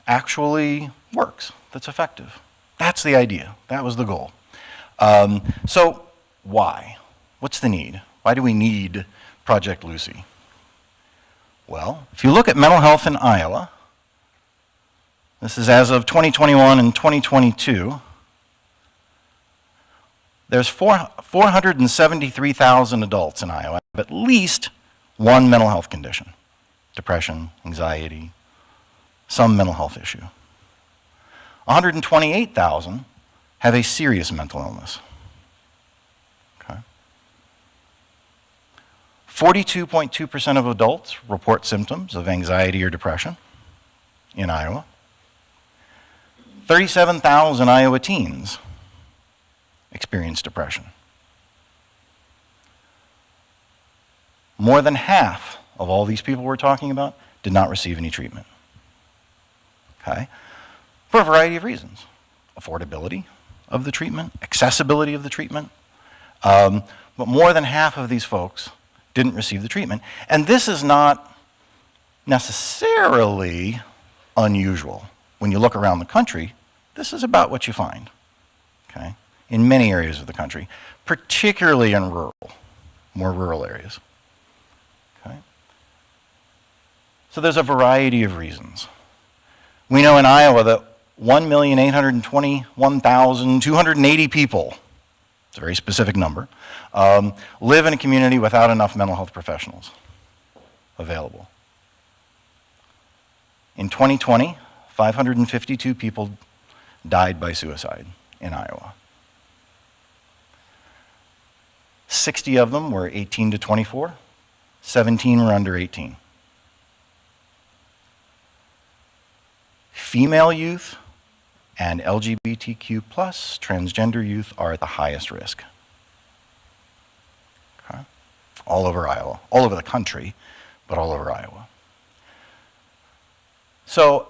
actually works, that's effective. That's the idea. That was the goal. So why? What's the need? Why do we need Project Lucy? Well, if you look at mental health in Iowa, this is as of 2021 and 2022, there's 473,000 adults in Iowa have at least one mental health condition: depression, anxiety, some mental health issue. 128,000 have a serious mental illness. Okay. 42.2% of adults report symptoms of anxiety or depression in Iowa. 37,000 Iowa teens experience depression. More than half of all these people we're talking about did not receive any treatment. Okay? For a variety of reasons. Affordability of the treatment, accessibility of the treatment. But more than half of these folks didn't receive the treatment. And this is not necessarily unusual. When you look around the country, this is about what you find, okay, in many areas of the country, particularly in more rural areas. Okay? So there's a variety of reasons. We know in Iowa that 1,821,280 people, it's a very specific number, live in a community without enough mental health professionals available. In 2020, 552 people died by suicide in Iowa. 60 of them were 18 to 24, 17 were under 18. Female youth and LGBTQ plus transgender youth are at the highest risk. Okay? All over Iowa, all over the country, but all over Iowa. So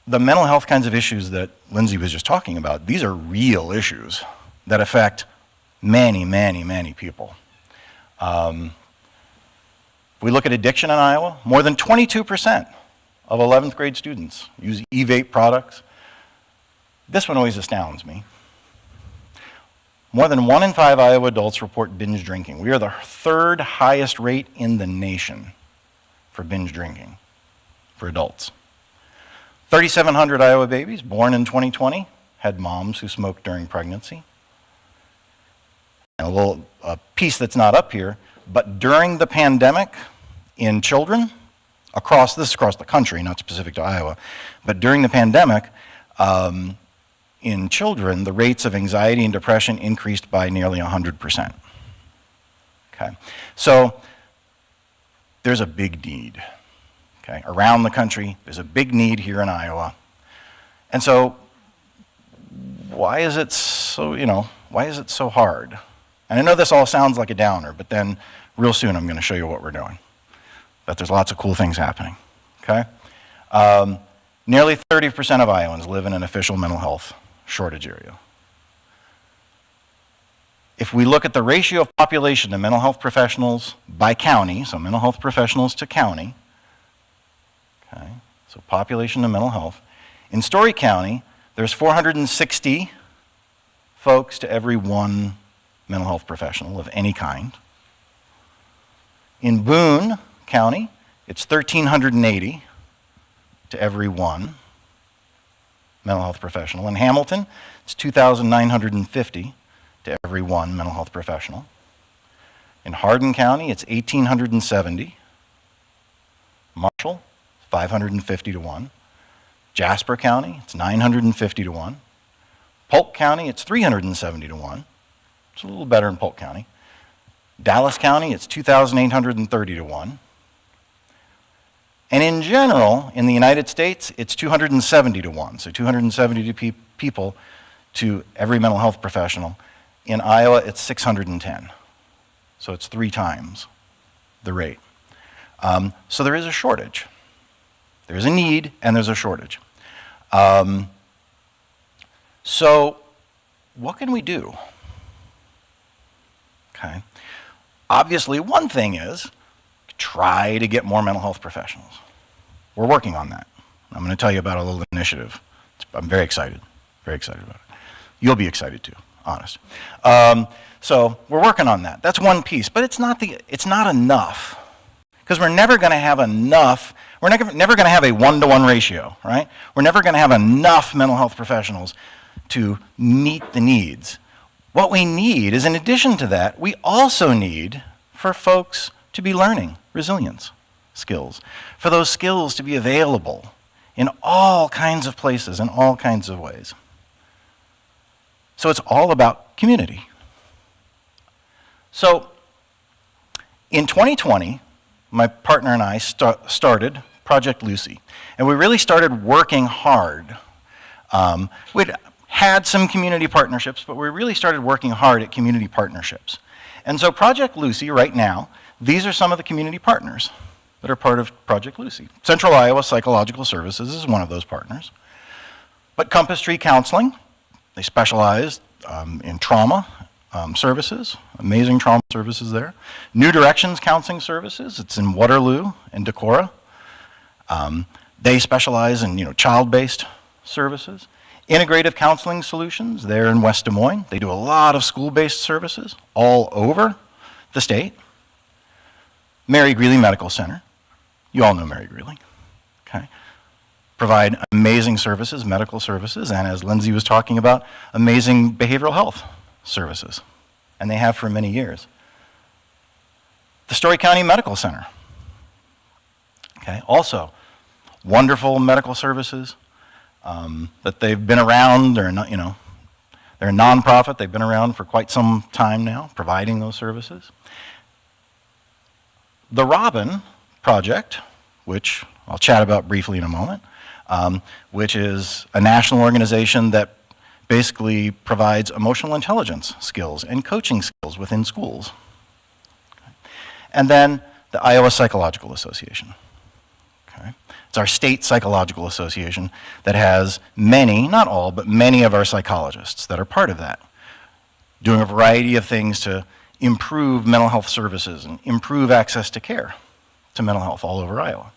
the mental health kinds of issues that Lindsay was just talking about, these are real issues that affect many, many, many people. If we look at addiction in Iowa, more than 22% of 11th grade students use e-vape products. This one always astounds me. More than 1 in 5 Iowa adults report binge drinking. We are the third highest rate in the nation for binge drinking for adults. 3,700 Iowa babies born in 2020 had moms who smoked during pregnancy. And a piece that's not up here, but during the pandemic in children, across the country, not specific to Iowa, but during the pandemic, in children, the rates of anxiety and depression increased by nearly 100%. Okay, so there's a big need. Okay, around the country, there's a big need here in Iowa. And so why is it so hard? And I know this all sounds like a downer, but then real soon I'm going to show you what we're doing. That there's lots of cool things happening, okay? Nearly 30% of Iowans live in an official mental health shortage area. If we look at the ratio of population to mental health professionals by county, so mental health professionals to county, okay, so population to mental health, in Story County, there's 460 folks to every 1 mental health professional of any kind. In Boone County, it's 1,380 to every 1 mental health professional. In Hamilton, it's 2,950 to every 1 mental health professional. In Hardin County, it's 1,870. Marshall, 550 to 1. Jasper County, it's 950 to 1. Polk County, it's 370 to 1. It's a little better in Polk County. Dallas County, it's 2,830 to 1. And in general, in the United States, it's 270 to 1. So 270 people to every mental health professional. In Iowa, it's 610. So it's 3 times the rate. So there is a shortage. There's a need and there's a shortage. So what can we do? Okay. Obviously, one thing is try to get more mental health professionals. We're working on that. I'm going to tell you about a little initiative. I'm very excited about it. You'll be excited too, honest. So we're working on that. That's one piece, but it's not enough, because we're never going to have enough. We're never going to have a 1-to-1 ratio, right? We're never going to have enough mental health professionals to meet the needs. What we need is, in addition to that, we also need for folks to be learning resilience skills, for those skills to be available in all kinds of places, in all kinds of ways. So it's all about community. So in 2020, my partner and I started Project Lucy, and we really started working hard. We'd had some community partnerships, but we really started working hard at community partnerships. And so Project Lucy, right now, these are some of the community partners that are part of Project Lucy. Central Iowa Psychological Services is one of those partners. But Compass Tree Counseling, they specialize in trauma services, amazing trauma services there. New Directions Counseling Services, it's in Waterloo and Decorah. They specialize in child-based services. Integrative Counseling Solutions, they're in West Des Moines. They do a lot of school-based services all over the state. Mary Greeley Medical Center, you all know Mary Greeley, okay? Provide amazing services, medical services, and as Lindsay was talking about, amazing behavioral health services, and they have for many years. The Story County Medical Center, okay, also wonderful medical services that they've been around. They're not, they're a nonprofit. They've been around for quite some time now, providing those services. The Robin Project, which I'll chat about briefly in a moment, which is a national organization that basically provides emotional intelligence skills and coaching skills within schools. And then the Iowa Psychological Association. Okay. It's our state psychological association that has many, not all, but many of our psychologists that are part of that, doing a variety of things to improve mental health services and improve access to care to mental health all over Iowa.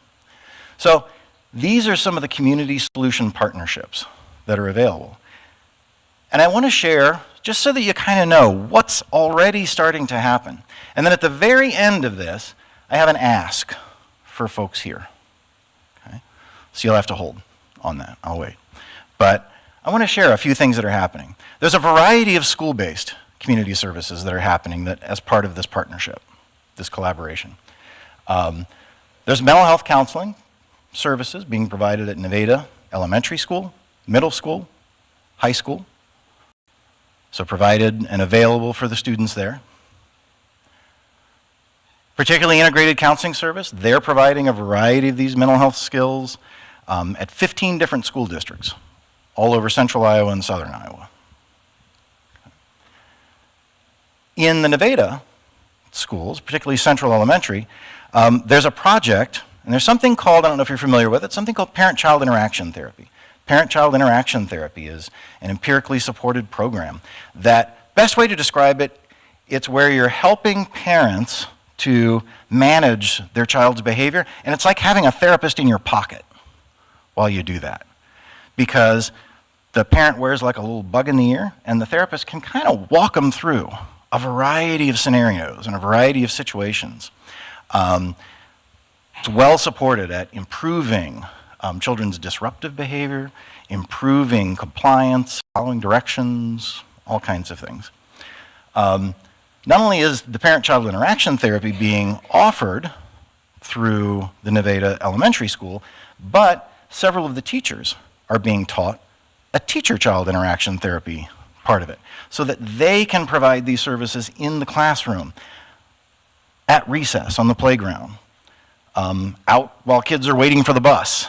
So these are some of the community solution partnerships that are available. And I want to share, just so that you kind of know what's already starting to happen. And then at the very end of this, I have an ask for folks here. Okay? So you'll have to hold on that. I'll wait. But I want to share a few things that are happening. There's a variety of school-based community services that are happening that as part of this partnership, this collaboration. There's mental health counseling services being provided at Nevada Elementary School, middle school, high school. So provided and available for the students there. Particularly integrated counseling service, they're providing a variety of these mental health skills at 15 different school districts all over central Iowa and southern Iowa. In the Nevada schools, particularly Central Elementary, there's a project, and there's something called, I don't know if you're familiar with it, something called parent-child interaction therapy. Parent-child interaction therapy is an empirically supported program that, best way to describe it, it's where you're helping parents to manage their child's behavior, and it's like having a therapist in your pocket while you do that. Because the parent wears like a little bug in the ear, and the therapist can kind of walk them through a variety of scenarios and a variety of situations. It's well supported at improving children's disruptive behavior, improving compliance, following directions, all kinds of things. Not only is the parent-child interaction therapy being offered through the Nevada Elementary School, but several of the teachers are being taught a teacher-child interaction therapy part of it, so that they can provide these services in the classroom, at recess, on the playground, out while kids are waiting for the bus.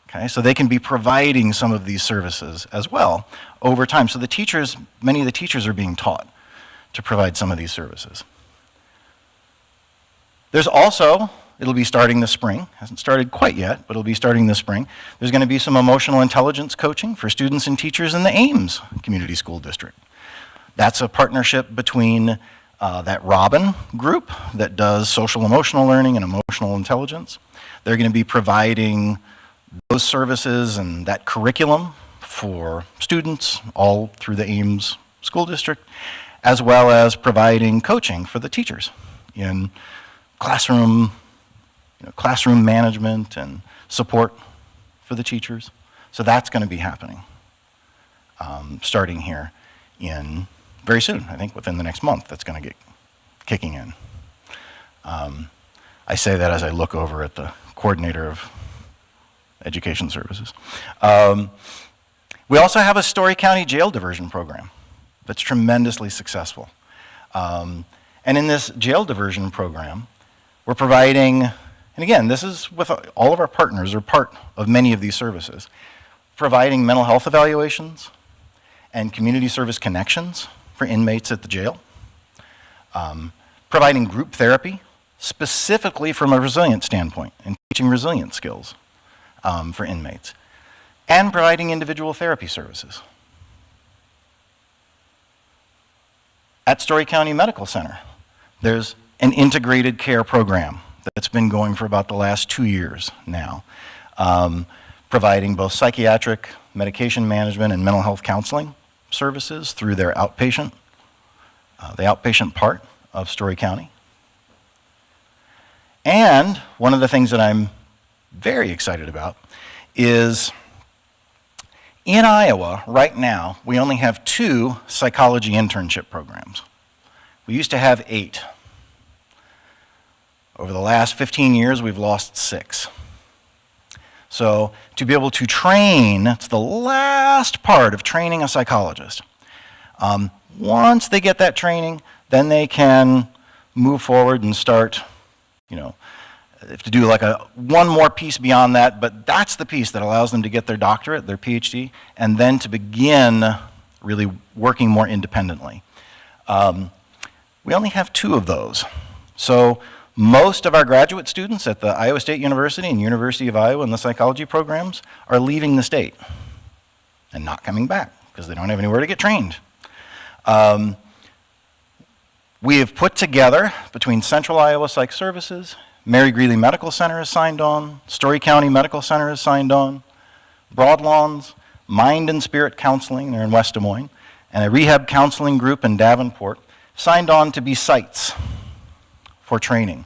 Okay, so they can be providing some of these services as well over time. So the teachers, many of the teachers are being taught to provide some of these services. There's also, it'll be starting this spring, hasn't started quite yet, but it'll be starting this spring. There's going to be some emotional intelligence coaching for students and teachers in the Ames Community School District. That's a partnership between that Robin group that does social emotional learning and emotional intelligence. They're going to be providing those services and that curriculum for students all through the Ames School District, as well as providing coaching for the teachers in classroom management and support for the teachers. So that's going to be happening starting here in very soon. I think within the next month that's going to get kicking in. I say that as I look over at the coordinator of education services. We also have a Story County jail diversion program that's tremendously successful. And in this jail diversion program, we're providing, and again, this is with all of our partners, or part of many of these services, providing mental health evaluations and community service connections for inmates at the jail, providing group therapy, specifically from a resilience standpoint, and teaching resilience skills for inmates, and providing individual therapy services. At Story County Medical Center, there's an integrated care program that's been going for about the last 2 years now, providing both psychiatric medication management and mental health counseling services through their outpatient, the outpatient part of Story County. And one of the things that I'm very excited about is in Iowa right now, we only have 2 psychology internship programs. We used to have 8. Over the last 15 years, we've lost 6. So to be able to train, it's the last part of training a psychologist. Once they get that training, then they can move forward and start, they have to do like one more piece beyond that, but that's the piece that allows them to get their doctorate, their PhD, and then to begin really working more independently. We only have 2 of those. So most of our graduate students at the Iowa State University and University of Iowa in the psychology programs are leaving the state and not coming back because they don't have anywhere to get trained. We have put together, between Central Iowa Psych Services, Mary Greeley Medical Center is signed on, Story County Medical Center is signed on, Broadlawns, Mind and Spirit Counseling, they're in West Des Moines, and a rehab counseling group in Davenport signed on to be sites for training.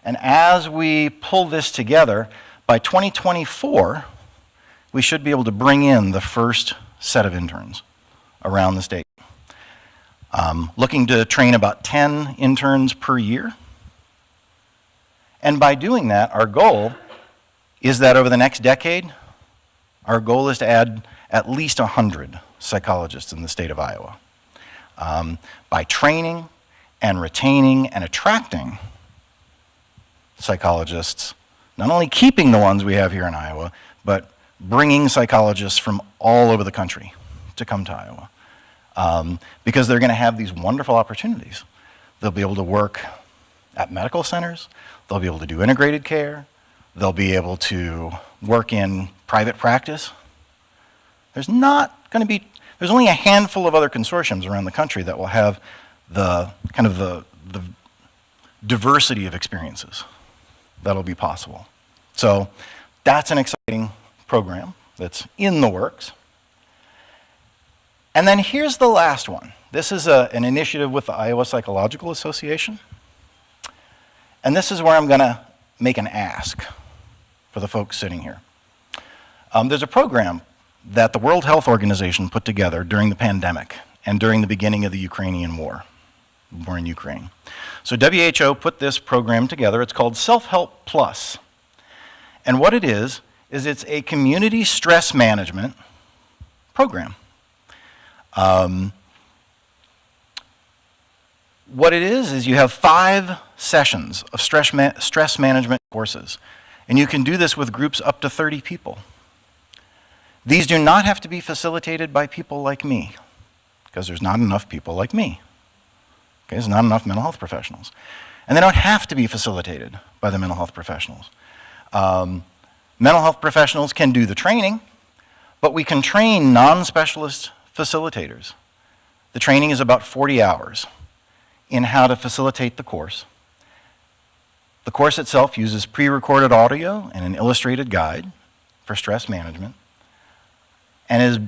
And as we pull this together, by 2024, we should be able to bring in the first set of interns around the state. Looking to train about 10 interns per year. And by doing that, our goal is that over the next decade, our goal is to add at least 100 psychologists in the state of Iowa. By training and retaining and attracting psychologists, not only keeping the ones we have here in Iowa, but bringing psychologists from all over the country to come to Iowa. Because they're going to have these wonderful opportunities. They'll be able to work at medical centers, they'll be able to do integrated care, they'll be able to work in private practice. There's only a handful of other consortiums around the country that will have the diversity of experiences that'll be possible. So that's an exciting program that's in the works. And then here's the last one. This is an initiative with the Iowa Psychological Association. And this is where I'm going to make an ask for the folks sitting here. There's a program that the World Health Organization put together during the pandemic and during the beginning of the Ukrainian war in Ukraine. So WHO put this program together. It's called Self-Help Plus. And what it is it's a community stress management program. What it is you have 5 sessions of stress management courses, and you can do this with groups up to 30 people. These do not have to be facilitated by people like me, because there's not enough people like me. Okay, there's not enough mental health professionals. And they don't have to be facilitated by the mental health professionals. Mental health professionals can do the training, but we can train non-specialist facilitators. The training is about 40 hours in how to facilitate the course. The course itself uses pre-recorded audio and an illustrated guide for stress management and has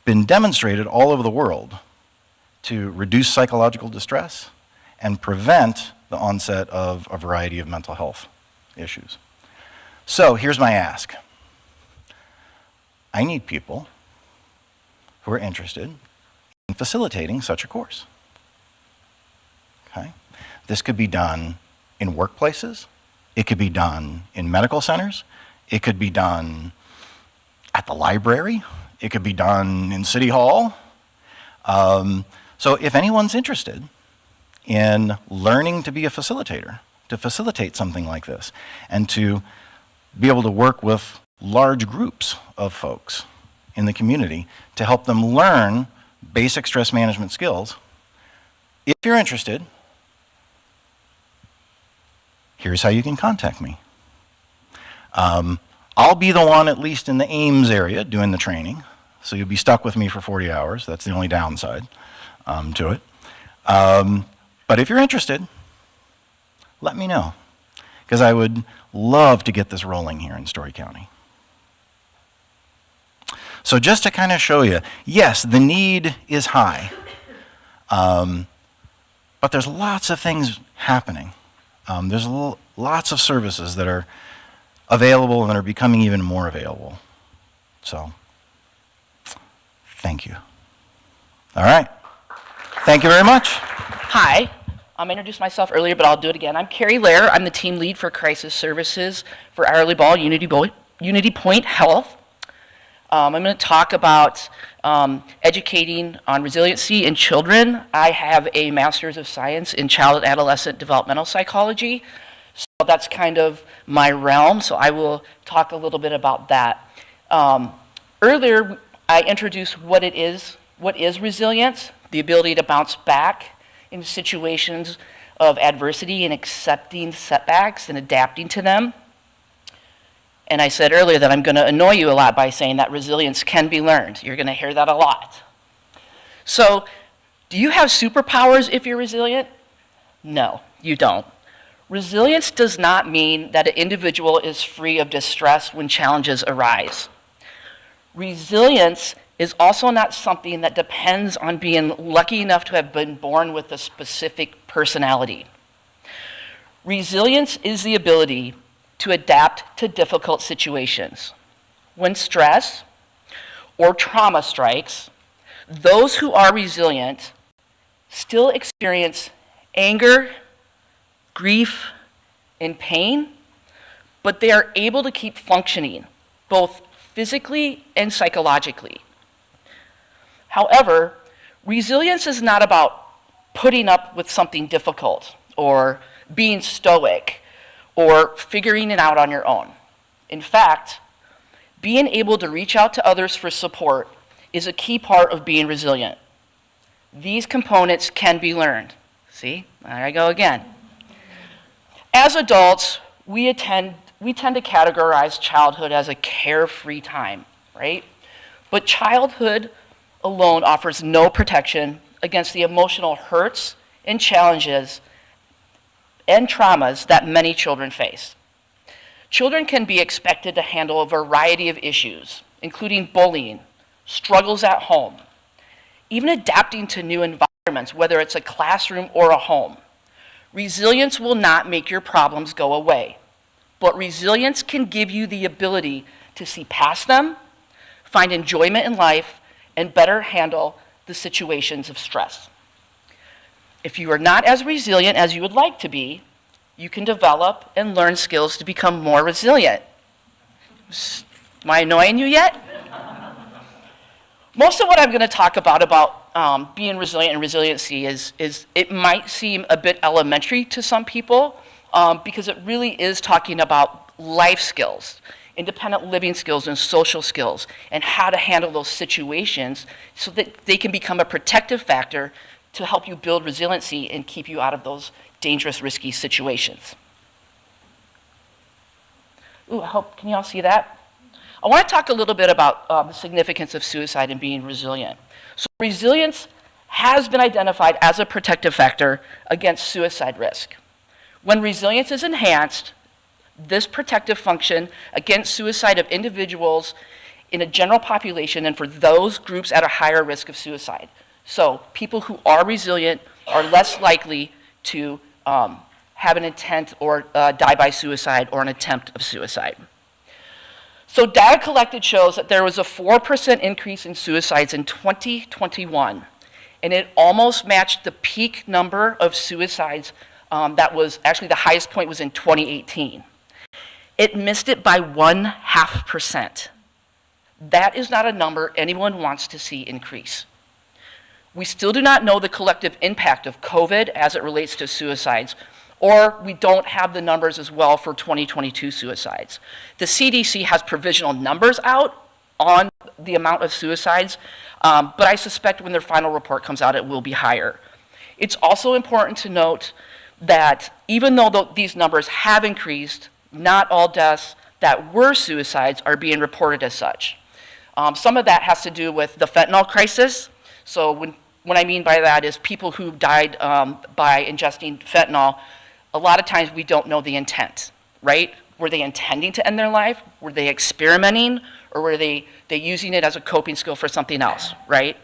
been demonstrated all over the world to reduce psychological distress and prevent the onset of a variety of mental health issues. So here's my ask. I need people who are interested in facilitating such a course. Okay? This could be done in workplaces, it could be done in medical centers, it could be done at the library, it could be done in City Hall. So if anyone's interested in learning to be a facilitator, to facilitate something like this, and to be able to work with large groups of folks in the community to help them learn basic stress management skills. If you're interested, here's how you can contact me. I'll be the one, at least in the Ames area, doing the training. So you'll be stuck with me for 40 hours. That's the only downside to it. But if you're interested, let me know, because I would love to get this rolling here in Story County. So just to kind of show you, yes, the need is high, but there's lots of things happening. There's lots of services that are available and are becoming even more available. So, thank you. All right. Thank you very much. Hi, I introduced myself earlier, but I'll do it again. I'm Carrie Lair. I'm the team lead for crisis services for Hourly Ball Unity Point Health. I'm going to talk about educating on resiliency in children. I have a Master's of Science in Child and Adolescent Developmental Psychology, so that's kind of my realm, so I will talk a little bit about that. Earlier, I introduced what is resilience, the ability to bounce back in situations of adversity and accepting setbacks and adapting to them. And I said earlier that I'm going to annoy you a lot by saying that resilience can be learned. You're going to hear that a lot. So, do you have superpowers if you're resilient? No, you don't. Resilience does not mean that an individual is free of distress when challenges arise. Resilience is also not something that depends on being lucky enough to have been born with a specific personality. Resilience is the ability to adapt to difficult situations. When stress or trauma strikes, those who are resilient still experience anger, grief, and pain, but they are able to keep functioning, both physically and psychologically. However, resilience is not about putting up with something difficult or being stoic or figuring it out on your own. In fact, being able to reach out to others for support is a key part of being resilient. These components can be learned. See, there I go again. As adults, we tend to categorize childhood as a carefree time, right? But childhood alone offers no protection against the emotional hurts and challenges and traumas that many children face. Children can be expected to handle a variety of issues, including bullying, struggles at home, even adapting to new environments, whether it's a classroom or a home. Resilience will not make your problems go away, but resilience can give you the ability to see past them, find enjoyment in life, and better handle the situations of stress. If you are not as resilient as you would like to be, you can develop and learn skills to become more resilient. Am I annoying you yet? Most of what I'm going to talk about being resilient and resiliency is it might seem a bit elementary to some people because it really is talking about life skills, independent living skills and social skills, and how to handle those situations so that they can become a protective factor to help you build resiliency and keep you out of those dangerous, risky situations. Ooh, can you all see that? I want to talk a little bit about the significance of suicide and being resilient. So resilience has been identified as a protective factor against suicide risk. When resilience is enhanced, this protective function against suicide of individuals in a general population and for those groups at a higher risk of suicide. So people who are resilient are less likely to have an intent or die by suicide or an attempt of suicide. So data collected shows that there was a 4% increase in suicides in 2021, and it almost matched the peak number of suicides that was actually the highest point was in 2018. It missed it by 0.5%. That is not a number anyone wants to see increase. We still do not know the collective impact of COVID as it relates to suicides, or we don't have the numbers as well for 2022 suicides. The CDC has provisional numbers out on the amount of suicides, but I suspect when their final report comes out, it will be higher. It's also important to note that even though these numbers have increased, not all deaths that were suicides are being reported as such. Some of that has to do with the fentanyl crisis. So what I mean by that is people who died by ingesting fentanyl, a lot of times we don't know the intent, right? Were they intending to end their life? Were they experimenting? Or were they using it as a coping skill for something else, right?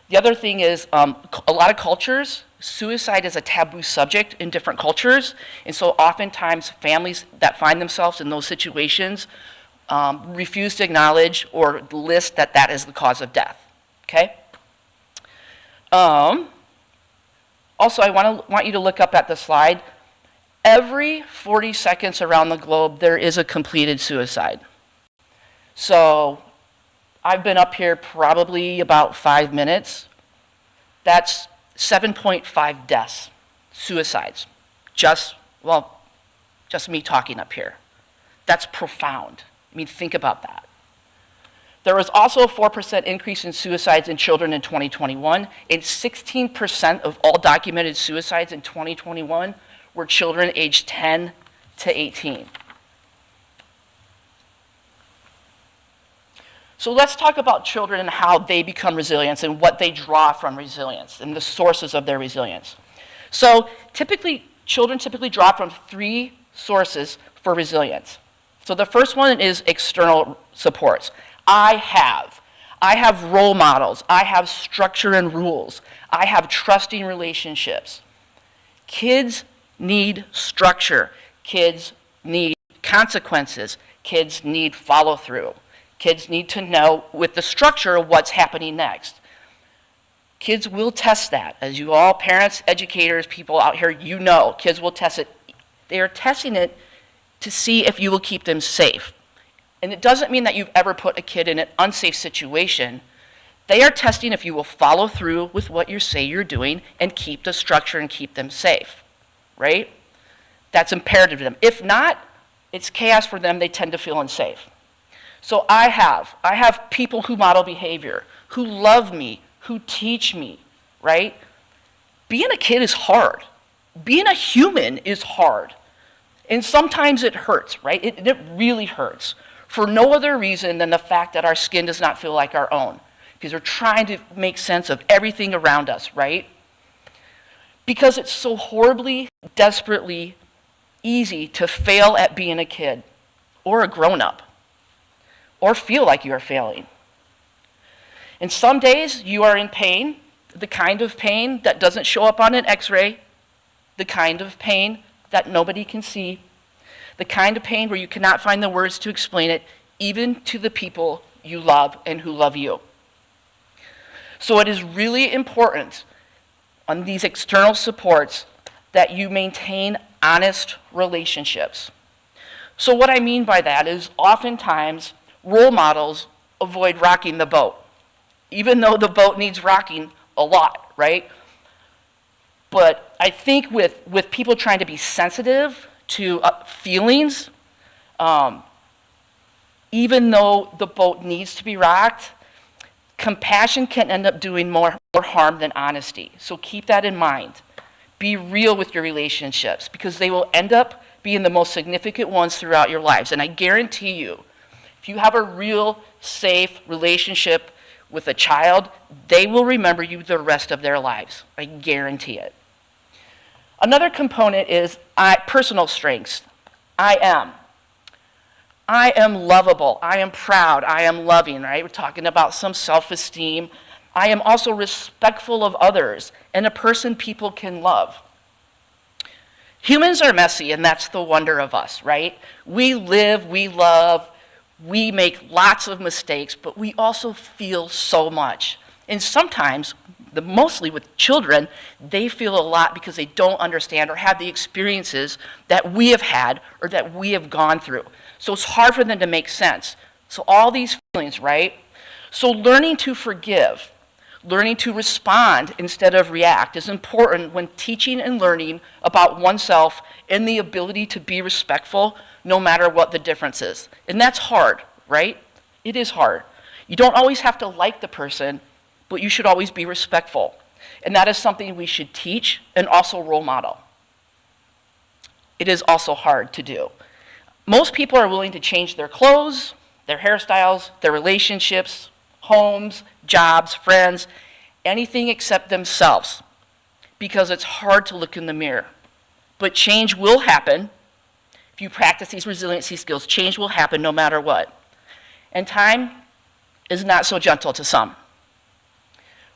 The other thing is a lot of cultures, suicide is a taboo subject in different cultures. And so oftentimes families that find themselves in those situations refuse to acknowledge or list that that is the cause of death, okay? Also, I want you to look up at the slide. Every 40 seconds around the globe, there is a completed suicide. So I've been up here probably about 5 minutes. That's 7.5 deaths, suicides. Just me talking up here. That's profound. I mean, think about that. There was also a 4% increase in suicides in children in 2021, and 16% of all documented suicides in 2021 were children aged 10 to 18. So let's talk about children and how they become resilient and what they draw from resilience and the sources of their resilience. So children typically draw from 3 sources for resilience. So the first one is external supports. I have role models. I have structure and rules. I have trusting relationships. Kids need structure. Kids need consequences. Kids need follow-through. Kids need to know with the structure what's happening next. Kids will test that. As you all, parents, educators, people out here, you know, kids will test it. They are testing it to see if you will keep them safe. And it doesn't mean that you've ever put a kid in an unsafe situation. They are testing if you will follow through with what you say you're doing and keep the structure and keep them safe, right? That's imperative to them. If not, it's chaos for them. They tend to feel unsafe. So I have people who model behavior, who love me, who teach me, right? Being a kid is hard. Being a human is hard. And sometimes it hurts, right? It really hurts. For no other reason than the fact that our skin does not feel like our own. Because we're trying to make sense of everything around us, right? Because it's so horribly, desperately easy to fail at being a kid or a grown-up or feel like you are failing. And some days you are in pain, the kind of pain that doesn't show up on an x-ray, the kind of pain that nobody can see, the kind of pain where you cannot find the words to explain it, even to the people you love and who love you. So it is really important on these external supports that you maintain honest relationships. So what I mean by that is oftentimes role models avoid rocking the boat, even though the boat needs rocking a lot, right? But I think with people trying to be sensitive to feelings, even though the boat needs to be rocked, compassion can end up doing more harm than honesty. So keep that in mind. Be real with your relationships because they will end up being the most significant ones throughout your lives. And I guarantee you, if you have a real, safe relationship with a child, they will remember you the rest of their lives. I guarantee it. Another component is personal strengths. I am lovable. I am proud. I am loving, right? We're talking about some self-esteem. I am also respectful of others and a person people can love. Humans are messy, and that's the wonder of us, right? We live, we love, we make lots of mistakes, but we also feel so much. And sometimes, mostly with children, they feel a lot because they don't understand or have the experiences that we have had or that we have gone through. So it's hard for them to make sense. So all these feelings, right? So learning to forgive, learning to respond instead of react is important when teaching and learning about oneself and the ability to be respectful no matter what the difference is. And that's hard, right? It is hard. You don't always have to like the person, but you should always be respectful. And that is something we should teach and also role model. It is also hard to do. Most people are willing to change their clothes, their hairstyles, their relationships, homes, jobs, friends, anything except themselves, because it's hard to look in the mirror. But change will happen. If you practice these resiliency skills, change will happen no matter what. And time is not so gentle to some.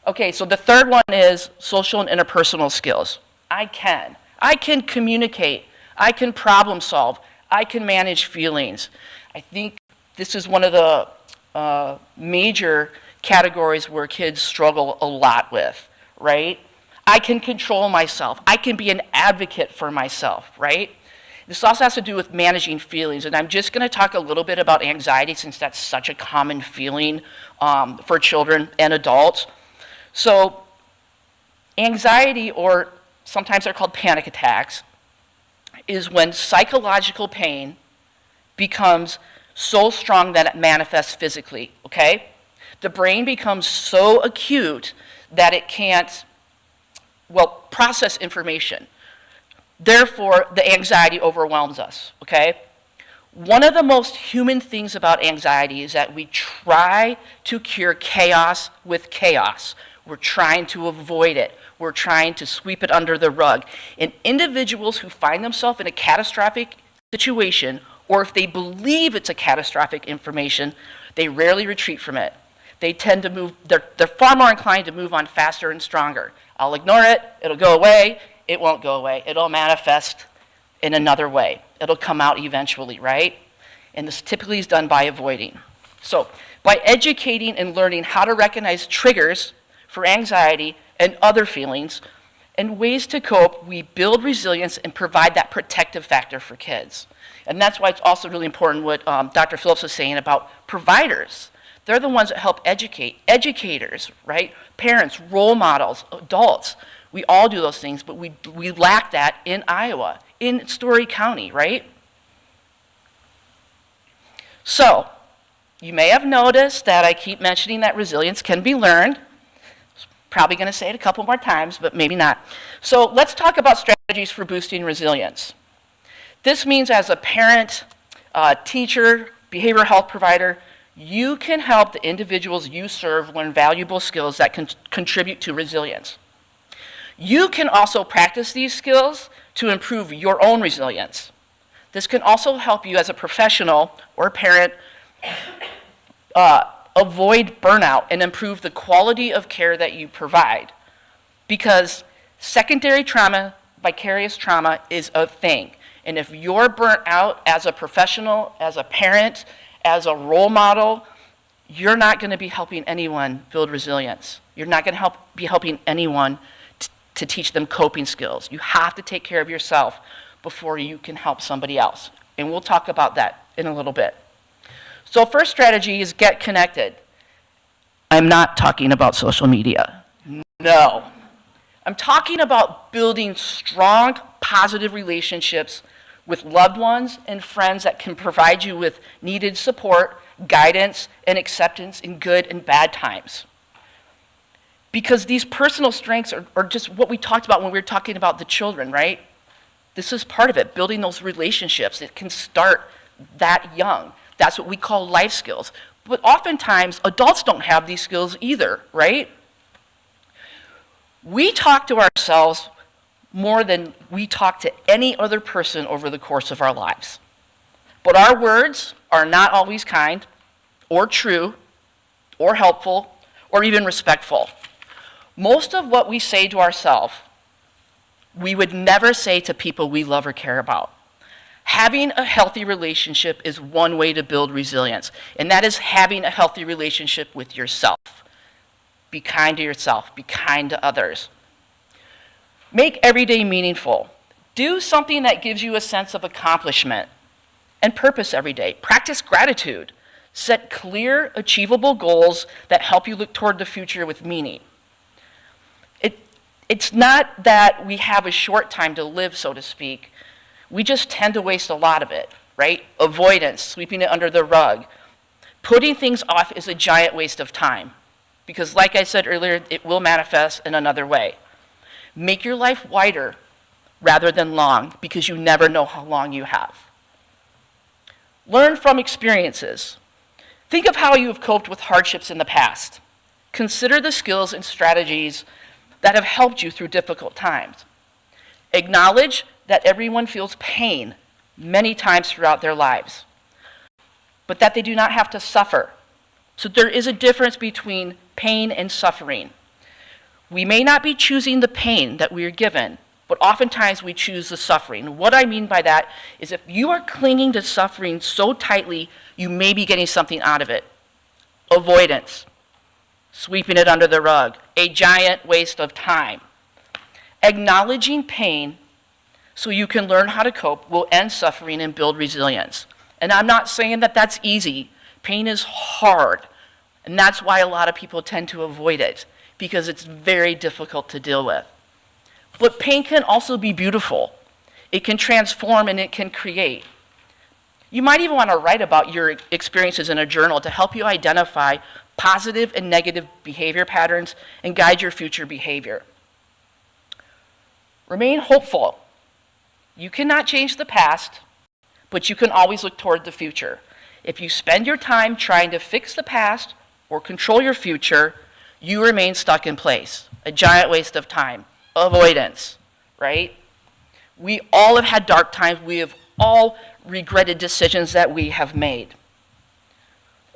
Okay, so the third one is social and interpersonal skills. I can communicate. I can problem solve. I can manage feelings. I think this is one of the major categories where kids struggle a lot with, right? I can control myself. I can be an advocate for myself, right? This also has to do with managing feelings, and I'm just going to talk a little bit about anxiety since that's such a common feeling for children and adults. So anxiety, or sometimes they're called panic attacks, is when psychological pain becomes so strong that it manifests physically, okay? The brain becomes so acute that it can't, process information. Therefore, the anxiety overwhelms us, okay? One of the most human things about anxiety is that we try to cure chaos with chaos. We're trying to avoid it. We're trying to sweep it under the rug. And individuals who find themselves in a catastrophic situation, or if they believe it's a catastrophic information, they rarely retreat from it. They tend to move, they're far more inclined to move on faster and stronger. I'll ignore it, it'll go away, it won't go away. It'll manifest in another way. It'll come out eventually, right? And this typically is done by avoiding. So by educating and learning how to recognize triggers for anxiety and other feelings and ways to cope, we build resilience and provide that protective factor for kids. And that's why it's also really important what Dr. Phillips was saying about providers. They're the ones that help educate. Educators, right? Parents, role models, adults. We all do those things, but we lack that in Iowa, in Story County, right? So, you may have noticed that I keep mentioning that resilience can be learned. Probably going to say it a couple more times, but maybe not. So let's talk about strategies for boosting resilience. This means as a parent, teacher, behavioral health provider, you can help the individuals you serve learn valuable skills that can contribute to resilience. You can also practice these skills to improve your own resilience. This can also help you as a professional or parent avoid burnout and improve the quality of care that you provide. Because secondary trauma, vicarious trauma, is a thing. And if you're burnt out as a professional, as a parent, as a role model, you're not going to be helping anyone build resilience. You're not going to be helping anyone to teach them coping skills. You have to take care of yourself before you can help somebody else. And we'll talk about that in a little bit. So first strategy is get connected. I'm not talking about social media. No. I'm talking about building strong, positive relationships with loved ones and friends that can provide you with needed support, guidance, and acceptance in good and bad times. Because these personal strengths are just what we talked about when we were talking about the children, right? This is part of it, building those relationships. It can start that young. That's what we call life skills. But oftentimes, adults don't have these skills either, right? We talk to ourselves more than we talk to any other person over the course of our lives. But our words are not always kind, or true, or helpful, or even respectful. Most of what we say to ourselves, we would never say to people we love or care about. Having a healthy relationship is one way to build resilience, and that is having a healthy relationship with yourself. Be kind to yourself, be kind to others. Make every day meaningful. Do something that gives you a sense of accomplishment and purpose every day. Practice gratitude. Set clear, achievable goals that help you look toward the future with meaning. It's not that we have a short time to live, so to speak. We just tend to waste a lot of it, right? Avoidance, sweeping it under the rug. Putting things off is a giant waste of time because, like I said earlier, it will manifest in another way. Make your life wider rather than long because you never know how long you have. Learn from experiences. Think of how you have coped with hardships in the past. Consider the skills and strategies that have helped you through difficult times. Acknowledge that everyone feels pain many times throughout their lives, but that they do not have to suffer. So there is a difference between pain and suffering. We may not be choosing the pain that we are given, but oftentimes we choose the suffering. What I mean by that is if you are clinging to suffering so tightly, you may be getting something out of it. Avoidance, sweeping it under the rug, a giant waste of time. Acknowledging pain so you can learn how to cope will end suffering and build resilience. And I'm not saying that that's easy. Pain is hard, and that's why a lot of people tend to avoid it, because it's very difficult to deal with. But pain can also be beautiful. It can transform and it can create. You might even want to write about your experiences in a journal to help you identify positive and negative behavior patterns and guide your future behavior. Remain hopeful. You cannot change the past, but you can always look toward the future. If you spend your time trying to fix the past or control your future, you remain stuck in place. A giant waste of time. Avoidance, right? We all have had dark times. We have all regretted decisions that we have made.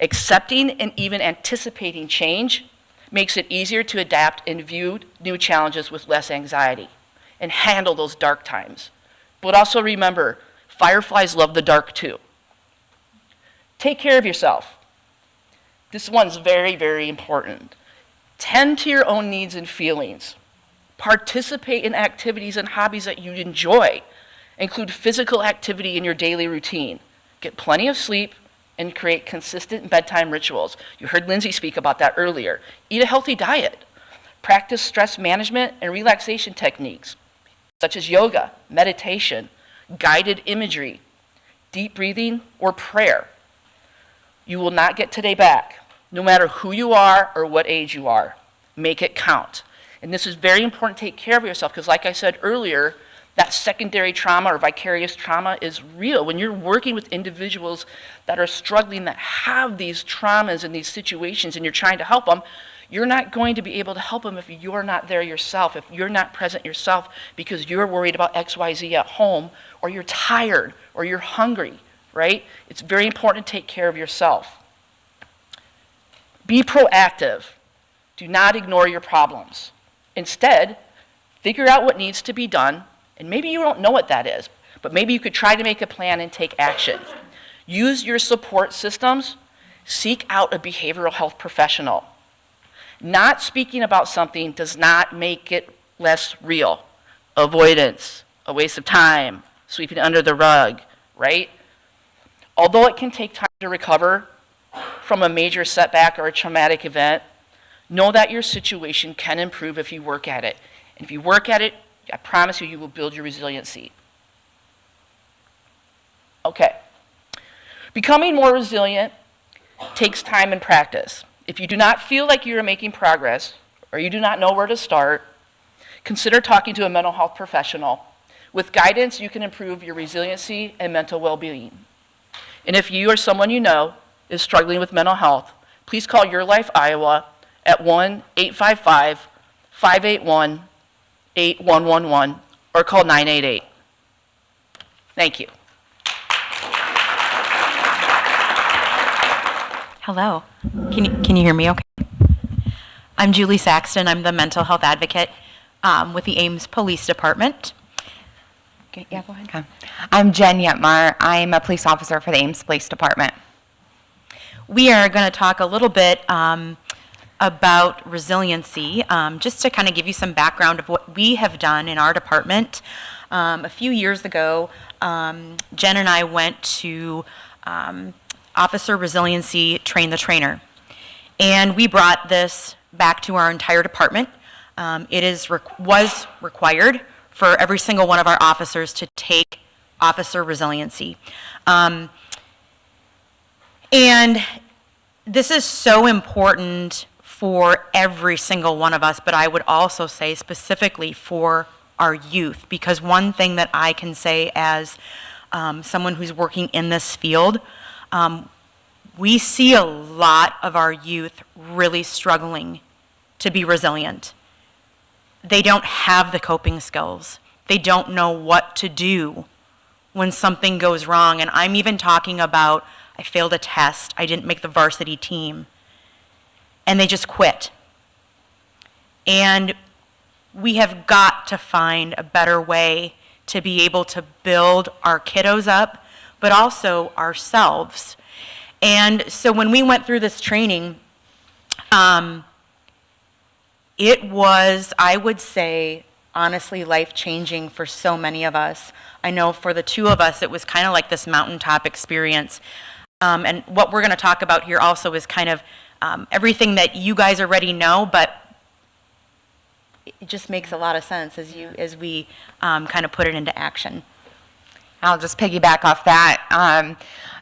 Accepting and even anticipating change makes it easier to adapt and view new challenges with less anxiety and handle those dark times. But also remember, fireflies love the dark too. Take care of yourself. This one's very, very important. Tend to your own needs and feelings. Participate in activities and hobbies that you enjoy. Include physical activity in your daily routine. Get plenty of sleep and create consistent bedtime rituals. You heard Lindsay speak about that earlier. Eat a healthy diet. Practice stress management and relaxation techniques, such as yoga, meditation, guided imagery, deep breathing, or prayer. You will not get today back, no matter who you are or what age you are. Make it count. And this is very important to take care of yourself because, like I said earlier, that secondary trauma or vicarious trauma is real. When you're working with individuals that are struggling, that have these traumas and these situations, and you're trying to help them, you're not going to be able to help them if you're not there yourself, if you're not present yourself because you're worried about XYZ at home, or you're tired, or you're hungry, right? It's very important to take care of yourself. Be proactive. Do not ignore your problems. Instead, figure out what needs to be done, and maybe you don't know what that is, but maybe you could try to make a plan and take action. Use your support systems. Seek out a behavioral health professional. Not speaking about something does not make it less real. Avoidance, a waste of time, sweeping it under the rug, right? Although it can take time to recover from a major setback or a traumatic event, know that your situation can improve if you work at it. And if you work at it, I promise you, you will build your resiliency. Okay. Becoming more resilient takes time and practice. If you do not feel like you are making progress, or you do not know where to start, consider talking to a mental health professional. With guidance, you can improve your resiliency and mental well-being. And if you or someone you know is struggling with mental health, please call Your Life Iowa at 1-855-581-8111 or call 988. Thank you. Hello. Can you hear me okay? I'm Julie Saxton. I'm the mental health advocate with the Ames Police Department. Okay, yeah, go ahead. Okay. I'm Jen Yetmar. I'm a police officer for the Ames Police Department. We are going to talk a little bit about resiliency, just to kind of give you some background of what we have done in our department. A few years ago, Jen and I went to Officer Resiliency Train the Trainer, and we brought this back to our entire department. It was required for every single one of our officers to take Officer Resiliency. And this is so important for every single one of us, but I would also say specifically for our youth, because one thing that I can say as someone who's working in this field, we see a lot of our youth really struggling to be resilient. They don't have the coping skills. They don't know what to do when something goes wrong. And I'm even talking about, I failed a test, I didn't make the varsity team, and they just quit. And we have got to find a better way to be able to build our kiddos up, but also ourselves. And so when we went through this training, it was, I would say, honestly life-changing for so many of us. I know for the two of us, it was kind of like this mountaintop experience. And what we're going to talk about here also is kind of everything that you guys already know, but it just makes a lot of sense as we kind of put it into action. I'll just piggyback off that.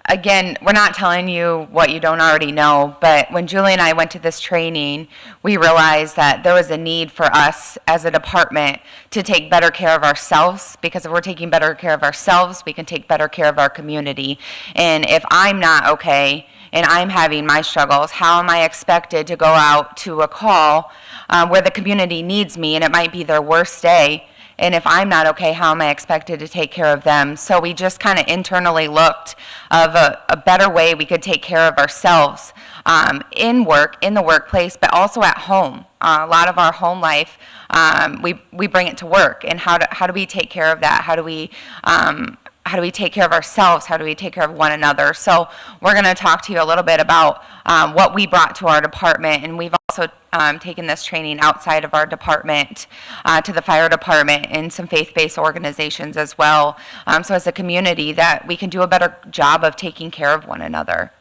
Again, we're not telling you what you don't already know, but when Julie and I went to this training, we realized that there was a need for us as a department to take better care of ourselves, because if we're taking better care of ourselves, we can take better care of our community. And if I'm not okay and I'm having my struggles, how am I expected to go out to a call where the community needs me and it might be their worst day? And if I'm not okay, how am I expected to take care of them? So we just kind of internally looked of a better way we could take care of ourselves in work, in the workplace, but also at home. A lot of our home life, we bring it to work. And how do we take care of that? How do we take care of ourselves? How do we take care of one another? So we're going to talk to you a little bit about what we brought to our department, and we've also taken this training outside of our department to the fire department and some faith-based organizations as well. So as a community, that we can do a better job of taking care of one another.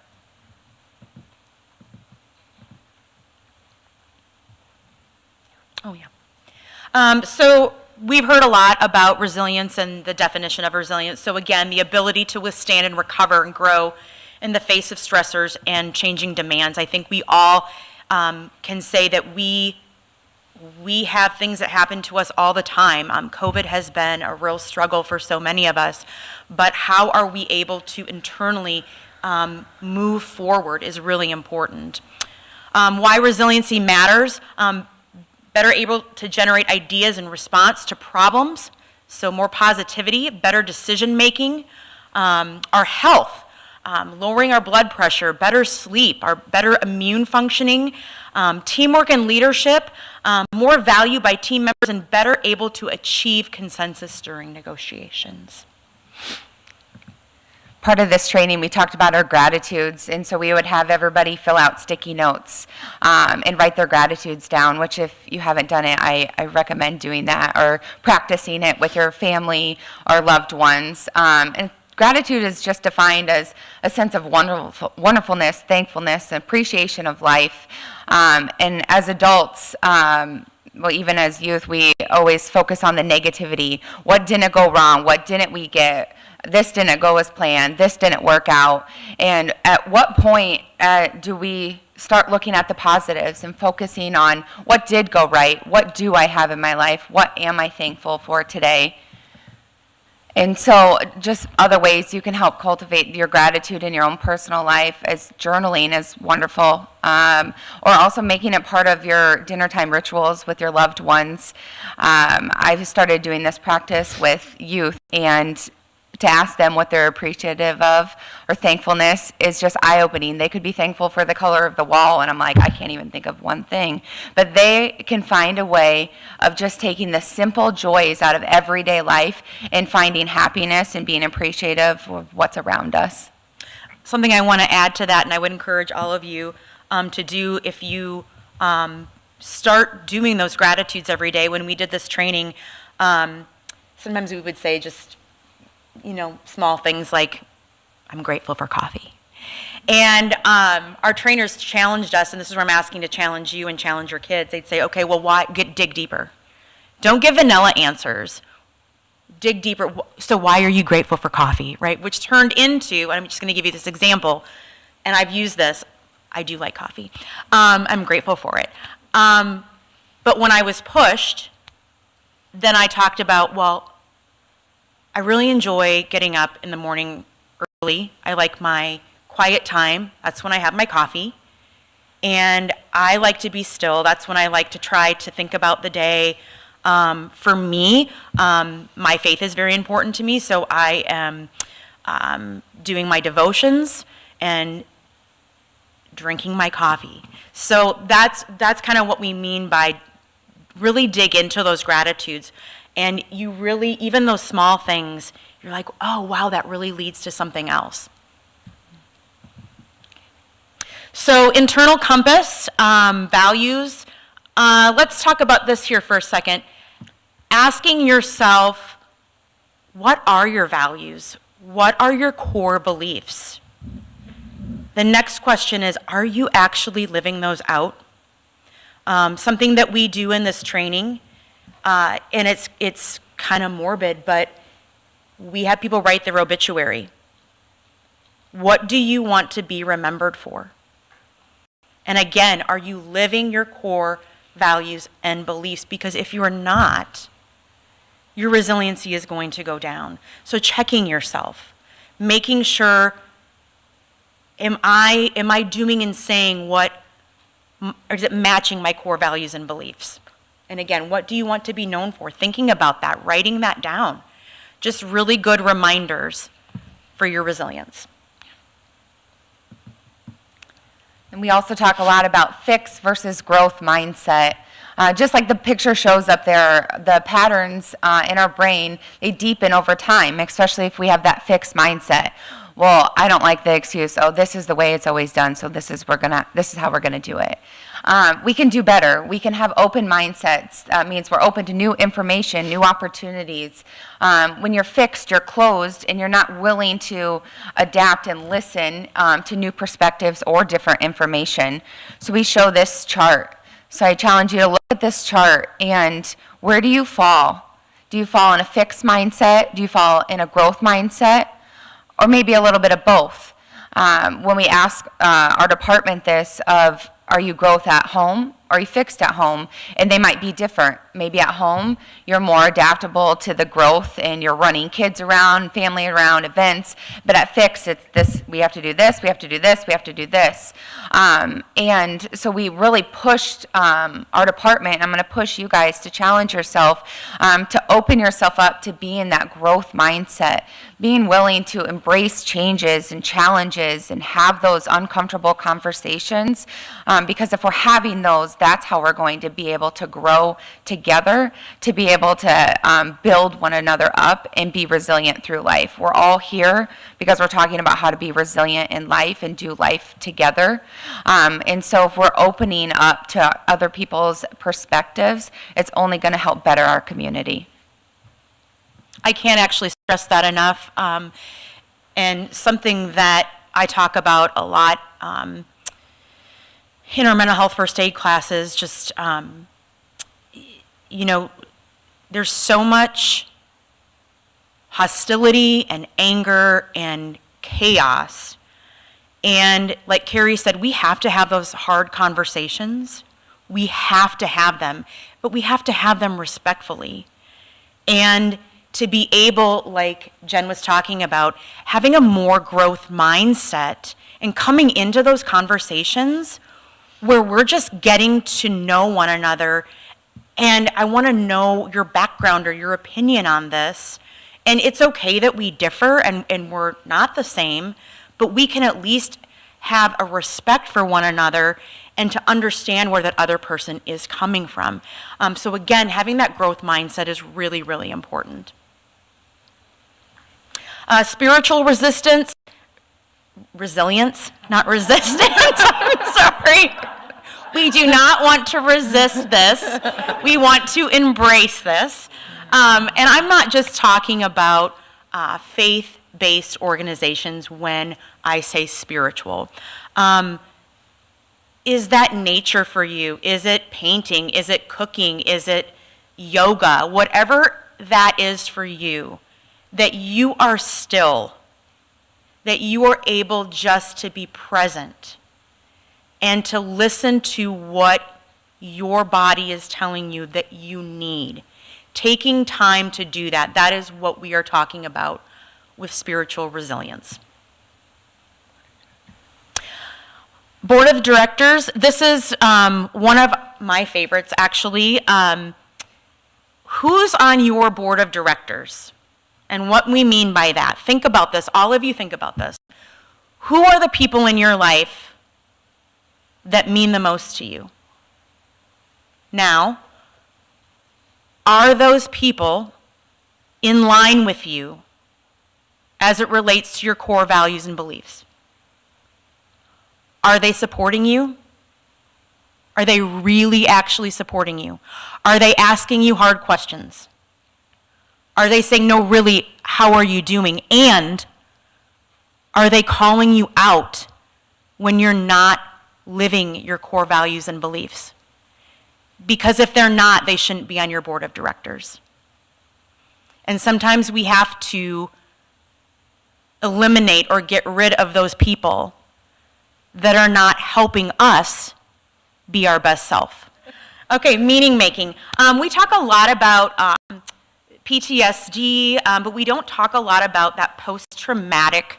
Oh, yeah. So we've heard a lot about resilience and the definition of resilience. So again, the ability to withstand and recover and grow in the face of stressors and changing demands. I think we all can say that we have things that happen to us all the time. COVID has been a real struggle for so many of us, but how are we able to internally move forward is really important. Why resiliency matters. Better able to generate ideas in response to problems, so more positivity, better decision making, our health, lowering our blood pressure, better sleep, our better immune functioning, teamwork and leadership, more value by team members, and better able to achieve consensus during negotiations. Part of this training, we talked about our gratitudes, and so we would have everybody fill out sticky notes and write their gratitudes down, which if you haven't done it, I recommend doing that or practicing it with your family or loved ones. And gratitude is just defined as a sense of wonderfulness, thankfulness, appreciation of life. And as adults, well, even as youth, we always focus on the negativity. What didn't go wrong? What didn't we get? This didn't go as planned. This didn't work out. And at what point do we start looking at the positives and focusing on what did go right? What do I have in my life? What am I thankful for today? And so just other ways you can help cultivate your gratitude in your own personal life, as journaling is wonderful, or also making it part of your dinner time rituals with your loved ones. I've started doing this practice with youth, and to ask them what they're appreciative of or thankfulness is just eye-opening. They could be thankful for the color of the wall, and I'm like, I can't even think of one thing. But they can find a way of just taking the simple joys out of everyday life and finding happiness and being appreciative of what's around us. Something I want to add to that, and I would encourage all of you to do if you start doing those gratitudes every day. When we did this training, sometimes we would say just, small things like, I'm grateful for coffee. And our trainers challenged us, and this is where I'm asking to challenge you and challenge your kids. They'd say, okay, well, dig deeper. Don't give vanilla answers. Dig deeper. So why are you grateful for coffee, right? Which turned into, and I'm just going to give you this example, and I've used this. I do like coffee. I'm grateful for it. But when I was pushed, then I talked about, well, I really enjoy getting up in the morning early. I like my quiet time. That's when I have my coffee. And I like to be still. That's when I like to try to think about the day. For me, my faith is very important to me, so I am doing my devotions and drinking my coffee. So that's kind of what we mean by really dig into those gratitudes. And you really, even those small things, you're like, oh, wow, that really leads to something else. So internal compass, values. Let's talk about this here for a second. Asking yourself, what are your values? What are your core beliefs? The next question is, are you actually living those out? Something that we do in this training, and it's kind of morbid, but we have people write their obituary. What do you want to be remembered for? And again, are you living your core values and beliefs? Because if you are not, your resiliency is going to go down. So checking yourself, making sure, am I doing and saying what, or is it matching my core values and beliefs? And again, what do you want to be known for? Thinking about that, writing that down. Just really good reminders for your resilience. And we also talk a lot about fixed versus growth mindset. Just like the picture shows up there, the patterns in our brain, they deepen over time, especially if we have that fixed mindset. Well, I don't like the excuse, oh, this is the way it's always done, so this is how we're gonna do it. We can do better. We can have open mindsets. That means we're open to new information, new opportunities. When you're fixed, you're closed, and you're not willing to adapt and listen to new perspectives or different information. So we show this chart. So I challenge you to look at this chart, and where do you fall? Do you fall in a fixed mindset? Do you fall in a growth mindset? Or maybe a little bit of both. When we ask our department this of, are you growth at home? Are you fixed at home? And they might be different. Maybe at home, you're more adaptable to the growth and you're running kids around, family around, events. But at fixed, it's this, we have to do this, we have to do this, we have to do this. And so we really pushed our department, I'm gonna push you guys to challenge yourself, to open yourself up to be in that growth mindset, being willing to embrace changes and challenges and have those uncomfortable conversations. Because if we're having those, that's how we're going to be able to grow together, to be able to build one another up and be resilient through life. We're all here because we're talking about how to be resilient in life and do life together. And so if we're opening up to other people's perspectives, it's only going to help better our community. I can't actually stress that enough. And something that I talk about a lot in our mental health first aid classes, just, there's so much hostility and anger and chaos. And like Carrie said, we have to have those hard conversations. We have to have them, but we have to have them respectfully. And to be able, like Jen was talking about, having a more growth mindset and coming into those conversations where we're just getting to know one another, and I want to know your background or your opinion on this. And it's okay that we differ and we're not the same, but we can at least have a respect for one another and to understand where that other person is coming from. So again, having that growth mindset is really, really important. Spiritual resilience, not resistance, I'm sorry. We do not want to resist this. We want to embrace this. And I'm not just talking about faith-based organizations when I say spiritual. Is that nature for you? Is it painting? Is it cooking? Is it yoga? Whatever that is for you, that you are still, that you are able just to be present and to listen to what your body is telling you that you need. Taking time to do that, that is what we are talking about with spiritual resilience. Board of Directors, this is one of my favorites, actually. Who's on your Board of Directors? And what we mean by that. Think about this. All of you think about this. Who are the people in your life that mean the most to you? Now, are those people in line with you as it relates to your core values and beliefs? Are they supporting you? Are they really actually supporting you? Are they asking you hard questions? Are they saying, no, really, how are you doing? And are they calling you out when you're not living your core values and beliefs? Because if they're not, they shouldn't be on your board of directors. And sometimes we have to eliminate or get rid of those people that are not helping us be our best self. Okay, meaning making. We talk a lot about PTSD, but we don't talk a lot about that post-traumatic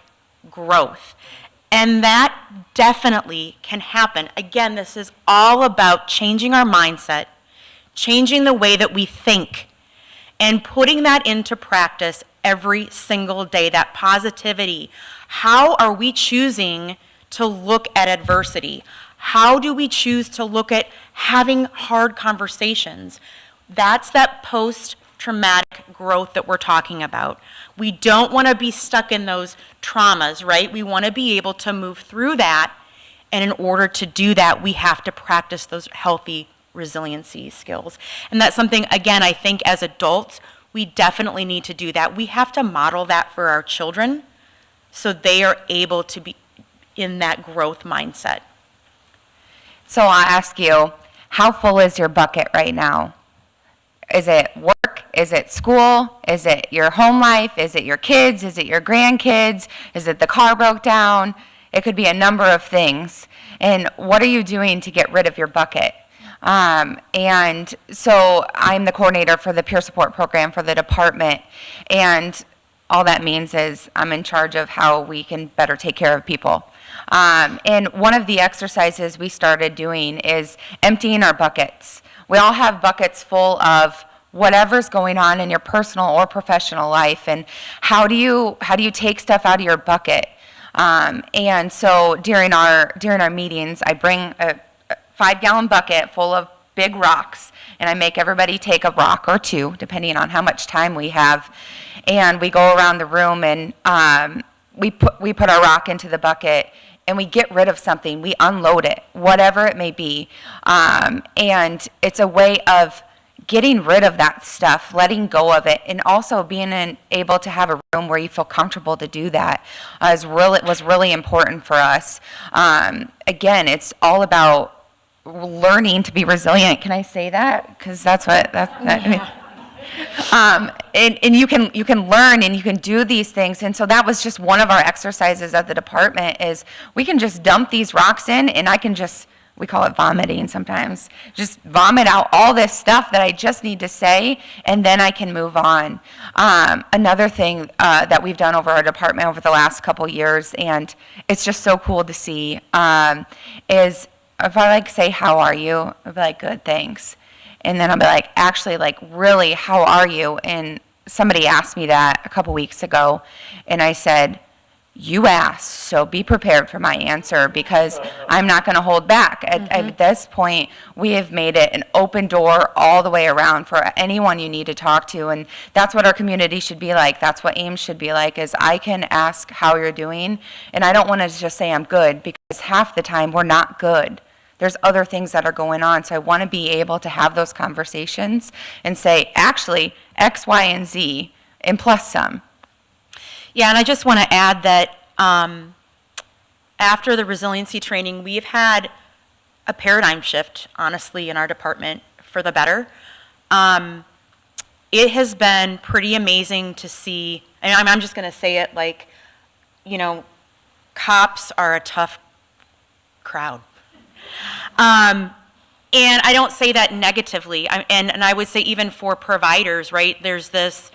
growth. And that definitely can happen. Again, this is all about changing our mindset, changing the way that we think, and putting that into practice every single day, that positivity. How are we choosing to look at adversity? How do we choose to look at having hard conversations? That's that post-traumatic growth that we're talking about. We don't want to be stuck in those traumas, right? We want to be able to move through that, and in order to do that, we have to practice those healthy resiliency skills. And that's something, again, I think as adults, we definitely need to do that. We have to model that for our children so they are able to be in that growth mindset. So I'll ask you, how full is your bucket right now? Is it work? Is it school? Is it your home life? Is it your kids? Is it your grandkids? Is it the car broke down? It could be a number of things. And what are you doing to get rid of your bucket? And so I'm the coordinator for the peer support program for the department. And all that means is I'm in charge of how we can better take care of people. And one of the exercises we started doing is emptying our buckets. We all have buckets full of whatever's going on in your personal or professional life, and how do you take stuff out of your bucket? And so during our meetings, I bring a 5-gallon bucket full of big rocks, and I make everybody take a rock or two, depending on how much time we have, and we go around the room and we put our rock into the bucket. And we get rid of something, we unload it, whatever it may be. And it's a way of getting rid of that stuff, letting go of it, and also being able to have a room where you feel comfortable to do that was really important for us. Again, it's all about learning to be resilient. Can I say that? Because that's what I mean. And you can learn and you can do these things. And so that was just one of our exercises at the department is we can just dump these rocks in, and I can just, we call it vomiting sometimes, just vomit out all this stuff that I just need to say, and then I can move on. Another thing that we've done over our department over the last couple years, and it's just so cool to see, is if I say, how are you? I'll be like, good, thanks. And then I'll be like, actually, like, really, how are you? And somebody asked me that a couple weeks ago, and I said, you asked, so be prepared for my answer, because I'm not going to hold back. At this point, we have made it an open door all the way around for anyone you need to talk to, and that's what our community should be like. That's what AIMS should be like, is I can ask how you're doing, and I don't want to just say I'm good, because half the time we're not good. There's other things that are going on, so I want to be able to have those conversations and say, actually, X, Y, and Z, and plus some. Yeah, and I just want to add that after the resiliency training, we've had a paradigm shift, honestly, in our department for the better. It has been pretty amazing to see, and I'm just going to say it like, cops are a tough crowd. And I don't say that negatively. And I would say even for providers, right? There's this,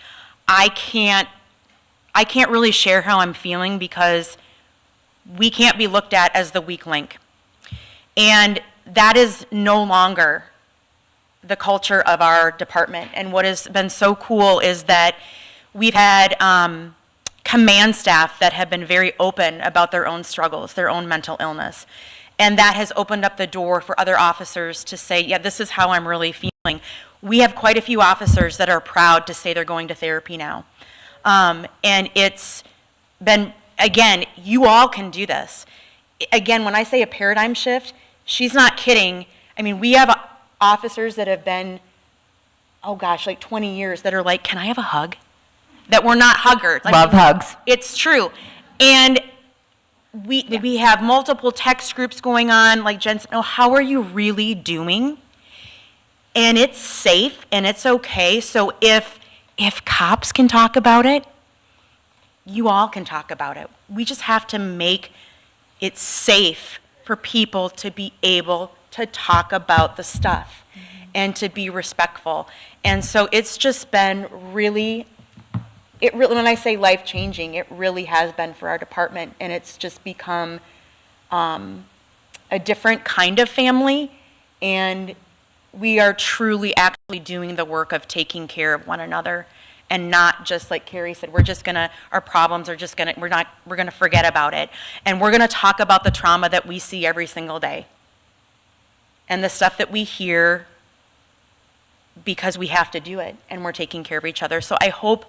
I can't really share how I'm feeling because we can't be looked at as the weak link. And that is no longer the culture of our department. And what has been so cool is that we've had command staff that have been very open about their own struggles, their own mental illness. And that has opened up the door for other officers to say, yeah, this is how I'm really feeling. We have quite a few officers that are proud to say they're going to therapy now. And it's been, again, you all can do this. Again, when I say a paradigm shift, she's not kidding. I mean, we have officers that have been, oh gosh, like 20 years that are like, can I have a hug? That we're not huggers. Love hugs. It's true. And we have multiple text groups going on, like Jen said, oh, how are you really doing? And it's safe and it's okay. So if cops can talk about it, you all can talk about it. We just have to make it safe for people to be able to talk about the stuff and to be respectful. And so it's just been really, when I say life-changing, it really has been for our department, and it's just become a different kind of family, and we are truly actually doing the work of taking care of one another, and not just like Carrie said, our problems are just gonna, we're gonna forget about it, and we're gonna talk about the trauma that we see every single day, and the stuff that we hear because we have to do it, and we're taking care of each other. So I hope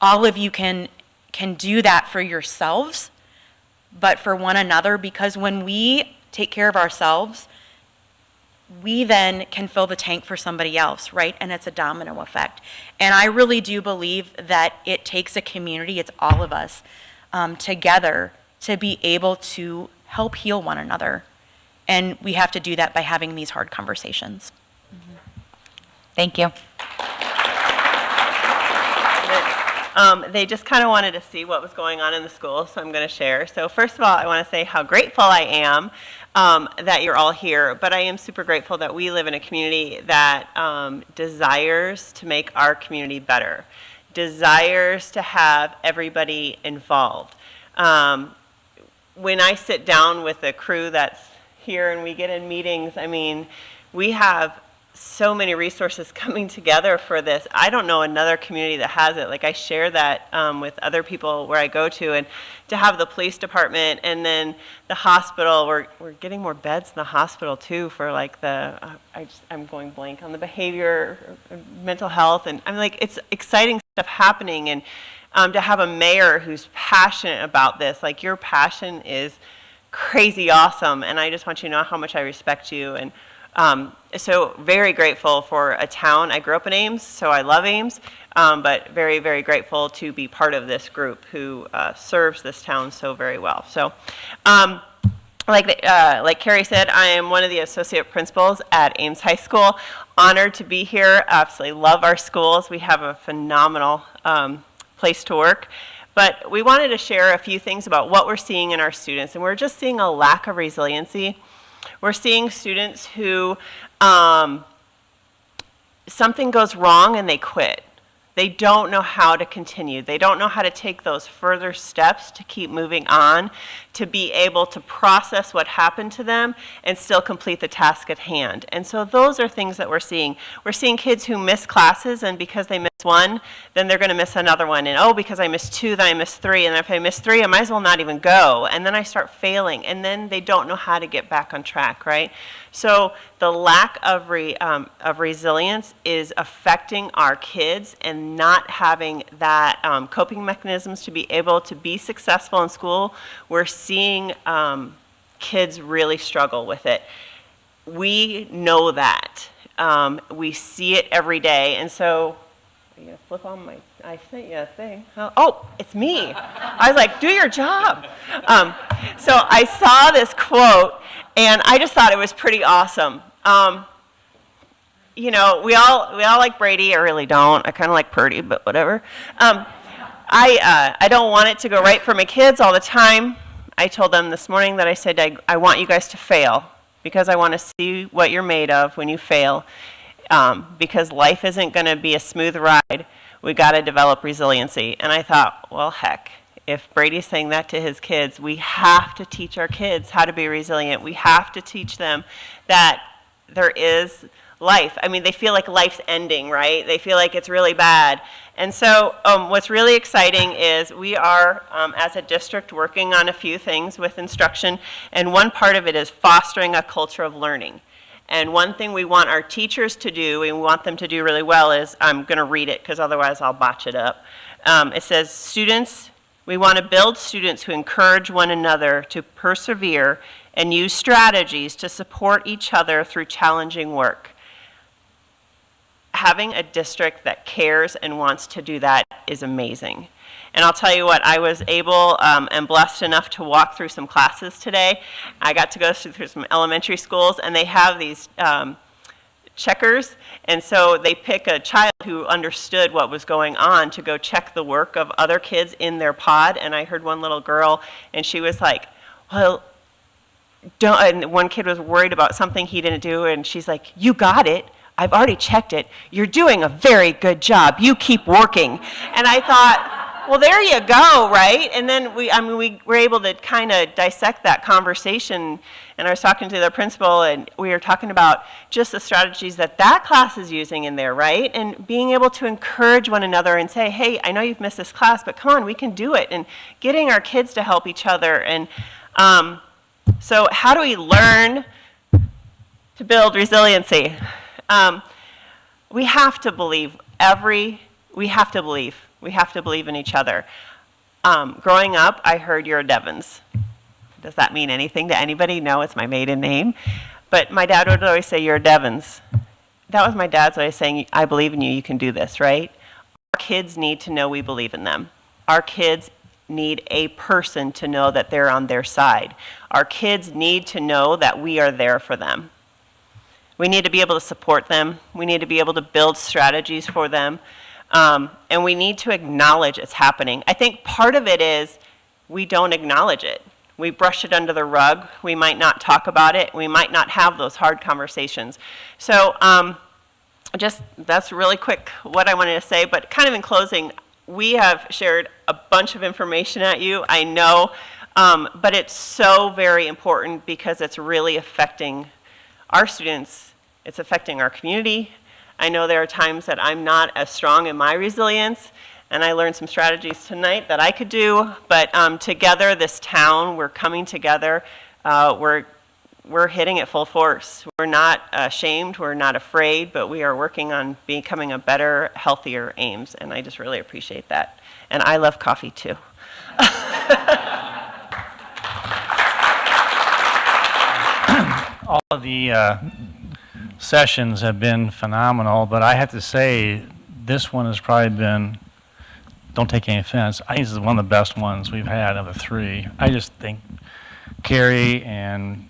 all of you can do that for yourselves, but for one another, because when we take care of ourselves, we then can fill the tank for somebody else, right? And it's a domino effect. And I really do believe that it takes a community, it's all of us, together to be able to help heal one another. And we have to do that by having these hard conversations. Thank you. They just kind of wanted to see what was going on in the school, so I'm going to share. So first of all, I want to say how grateful I am that you're all here, but I am super grateful that we live in a community that desires to make our community better, desires to have everybody involved. When I sit down with the crew that's here and we get in meetings, I mean, we have so many resources coming together for this. I don't know another community that has it. Like, I share that with other people where I go to, and to have the police department and then the hospital. We're getting more beds in the hospital too for like I'm going blank on the behavior, mental health, and I'm like, it's exciting stuff happening. And to have a mayor who's passionate about this, like, your passion is crazy awesome, and I just want you to know how much I respect you. And so very grateful for a town. I grew up in Ames, so I love Ames, but very, very grateful to be part of this group who serves this town so very well. So like Carrie said, I am one of the associate principals at Ames High School. Honored to be here. Absolutely love our schools. We have a phenomenal place to work. But we wanted to share a few things about what we're seeing in our students, and we're just seeing a lack of resiliency. We're seeing students who something goes wrong and they quit. They don't know how to continue. They don't know how to take those further steps to keep moving on, to be able to process what happened to them and still complete the task at hand. And so those are things that we're seeing. We're seeing kids who miss classes, and because they miss one, then they're going to miss another one. And oh, because I missed two, then I missed three. And if I miss three, I might as well not even go. And then I start failing. And then they don't know how to get back on track, right? So the lack of resilience is affecting our kids, and not having that coping mechanisms to be able to be successful in school. We're seeing kids really struggle with it. We know that. We see it every day. And so, are you going to flip on my, I sent you a thing. Oh, it's me. I was like, do your job. So I saw this quote, and I just thought it was pretty awesome. You know, we all like Brady. I really don't. I kind of like Purdy, but whatever. I don't want it to go right for my kids all the time. I told them this morning that I said, I want you guys to fail. because I want to see what you're made of when you fail. Because life isn't going to be a smooth ride. We got to develop resiliency. And I thought, well, heck, if Brady's saying that to his kids, we have to teach our kids how to be resilient. We have to teach them that there is life. I mean, they feel like life's ending, right? They feel like it's really bad. And so what's really exciting is we are, as a district, working on a few things with instruction. And one part of it is fostering a culture of learning. And one thing we want our teachers to do, and we want them to do really well, is, I'm going to read it because otherwise I'll botch it up. It says, students, we want to build students who encourage one another to persevere and use strategies to support each other through challenging work. Having a district that cares and wants to do that is amazing. And I'll tell you what, I was able and blessed enough to walk through some classes today. I got to go through some elementary schools, and they have these checkers. And so they pick a child who understood what was going on to go check the work of other kids in their pod. And I heard one little girl, and she was like, well, and one kid was worried about something he didn't do, and she's like, you got it. I've already checked it. You're doing a very good job. You keep working. And I thought, well, there you go, right? And then we were able to kind of dissect that conversation. And I was talking to the principal, and we were talking about just the strategies that class is using in there, right? And being able to encourage one another and say, hey, I know you've missed this class, but come on, we can do it. And getting our kids to help each other. And so how do we learn to build resiliency? We have to believe in each other. Growing up, I heard you're a Devons. Does that mean anything to anybody? No, it's my maiden name. But my dad would always say, you're a Devons. That was my dad's way of saying, I believe in you, you can do this, right? Our kids need to know we believe in them. Our kids need a person to know that they're on their side. Our kids need to know that we are there for them. We need to be able to support them. We need to be able to build strategies for them. And we need to acknowledge it's happening. I think part of it is we don't acknowledge it. We brush it under the rug. We might not talk about it. We might not have those hard conversations. So that's really quick what I wanted to say. But kind of in closing, we have shared a bunch of information at you, I know. But it's so very important because it's really affecting our students. It's affecting our community. I know there are times that I'm not as strong in my resilience, and I learned some strategies tonight that I could do, but together, this town, we're coming together, we're hitting it full force. We're not ashamed, we're not afraid, but we are working on becoming a better, healthier Ames, and I just really appreciate that. And I love coffee too. All of the sessions have been phenomenal, but I have to say this one has probably been, don't take any offense, I think this is one of the best ones we've had of the three. I just think Carrie and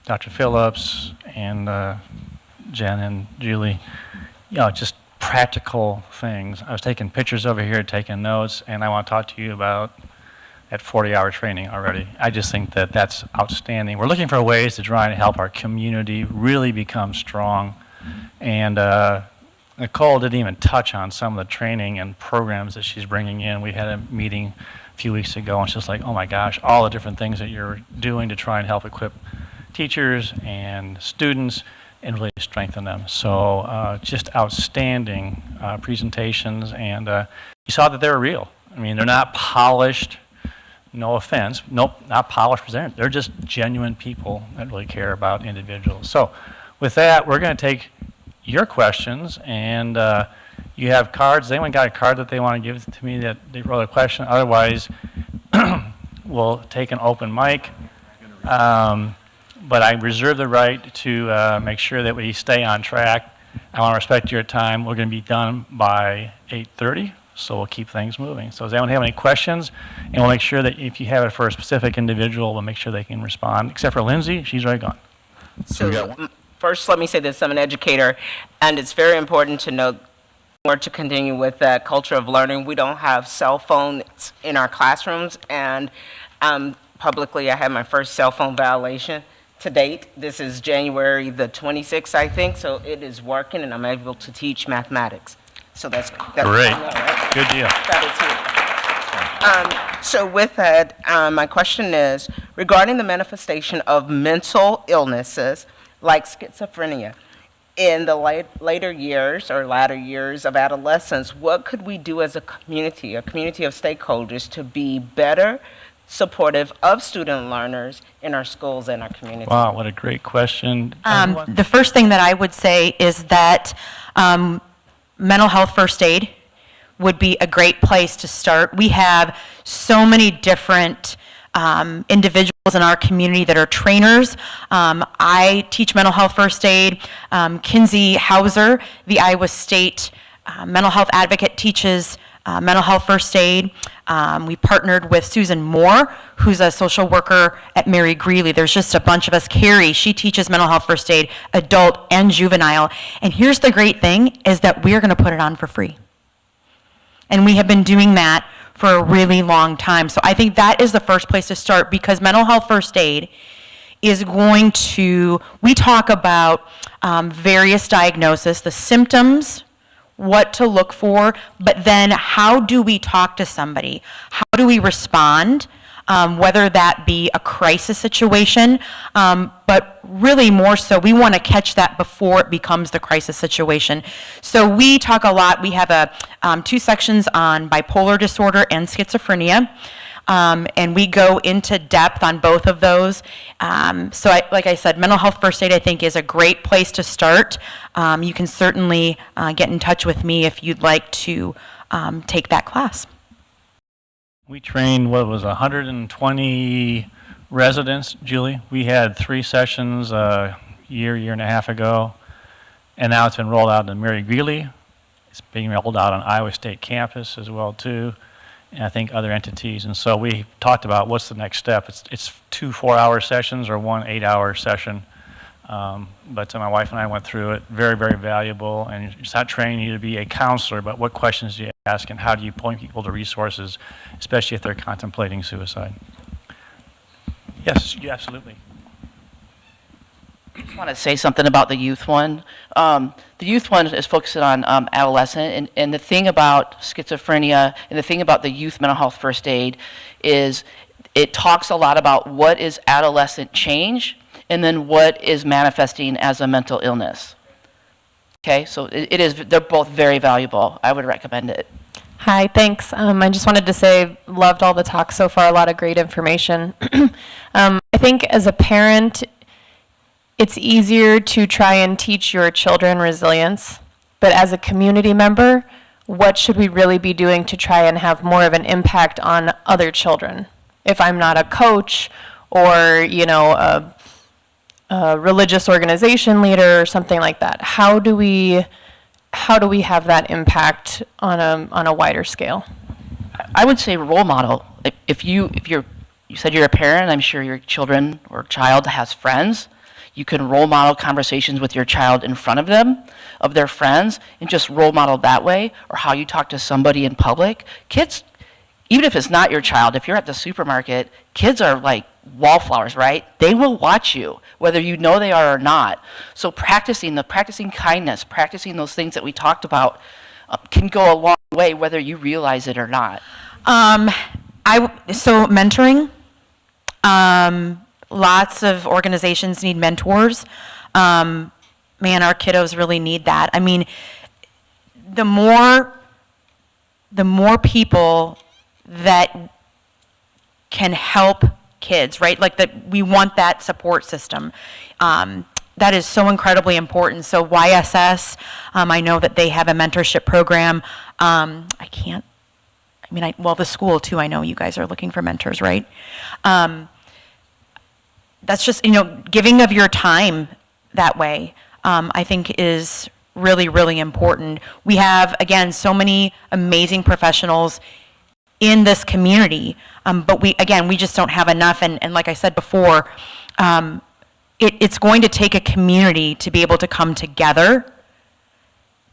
Dr. Phillips and Jen and Julie, just practical things. I was taking pictures over here, taking notes, and I want to talk to you about that 40-hour training already. I just think that that's outstanding. We're looking for ways to try and help our community really become strong. And Nicole didn't even touch on some of the training and programs that she's bringing in. We had a meeting a few weeks ago, and it's just like, oh my gosh, all the different things that you're doing to try and help equip teachers and students and really strengthen them. So just outstanding presentations, and you saw that they were real. I mean, they're not polished. No offense. Nope, not polished presenters. They're just genuine people that really care about individuals. So with that, we're going to take your questions, and you have cards. Has anyone got a card that they want to give to me that they wrote a question? Otherwise, we'll take an open mic. But I reserve the right to make sure that we stay on track. I want to respect your time. We're going to be done by 8:30. So we'll keep things moving. So does anyone have any questions? And we'll make sure that if you have it for a specific individual, we'll make sure they can respond. Except for Lindsay, she's already gone. So first, let me say this. I'm an educator, and it's very important to know, or to continue with that culture of learning. We don't have cell phones in our classrooms, and publicly I had my first cell phone violation to date. This is January the 26th, I think, so it is working, and I'm able to teach mathematics. So that's Great. right? Good deal. That is it. So with that, my question is, regarding the manifestation of mental illnesses like schizophrenia, in the later years or latter years of adolescence, what could we do as a community of stakeholders to be better supportive of student learners in our schools and our community? Wow, what a great question. The first thing that I would say is that mental health first aid would be a great place to start. We have so many different individuals in our community that are trainers. I teach mental health first aid. Kinsey Hauser, the Iowa State mental health advocate, teaches mental health first aid. We partnered with Susan Moore, who's a social worker at Mary Greeley. There's just a bunch of us. Carrie, she teaches mental health first aid, adult and juvenile. And here's the great thing, is that we're going to put it on for free. And we have been doing that for a really long time. So I think that is the first place to start, because mental health first aid is going to, we talk about various diagnoses, the symptoms, what to look for, but then how do we talk to somebody? How do we respond? Whether that be a crisis situation, but really more so, we want to catch that before it becomes the crisis situation. So we talk a lot, we have 2 sections on bipolar disorder and schizophrenia, and we go into depth on both of those. Like I said, mental health first aid, I think, is a great place to start. You can certainly get in touch with me if you'd like to take that class. We trained, 120 residents, Julie. We had 3 sessions a year and a half ago, and now it's been rolled out in Mary Greeley. It's being rolled out on Iowa State campus as well, too, and I think other entities. And so we talked about what's the next step. It's 2 4-hour sessions or 1 8-hour session. But my wife and I went through it, very, very valuable, and it's not training you to be a counselor, but what questions do you ask and how do you point people to resources, especially if they're contemplating suicide. Yes, yeah, absolutely. I just want to say something about the youth one. The youth one is focusing on adolescent, and the thing about schizophrenia and the thing about the youth mental health first aid is it talks a lot about what is adolescent change and then what is manifesting as a mental illness. Okay, so they're both very valuable. I would recommend it. Hi, thanks. I just wanted to say, loved all the talk so far, a lot of great information. I think as a parent, it's easier to try and teach your children resilience, but as a community member, what should we really be doing to try and have more of an impact on other children? If I'm not a coach or, a religious organization leader or something like that, how do we have that impact on a wider scale? I would say role model. If you said you're a parent, I'm sure your children or child has friends. You can role model conversations with your child in front of them, of their friends, and just role model that way, or how you talk to somebody in public. Kids, even if it's not your child, if you're at the supermarket, kids are like wallflowers, right? They will watch you, whether you know they are or not. So practicing kindness, practicing those things that we talked about can go a long way, whether you realize it or not. So mentoring, lots of organizations need mentors. Man, our kiddos really need that. I mean, the more people that can help kids, right? Like that, we want that support system. That is so incredibly important. So YSS, I know that they have a mentorship program. The school too, I know you guys are looking for mentors, right? That's just, giving of your time that way, I think is really, really important. We have, again, so many amazing professionals in this community, but we just don't have enough. And like I said before, it's going to take a community to be able to come together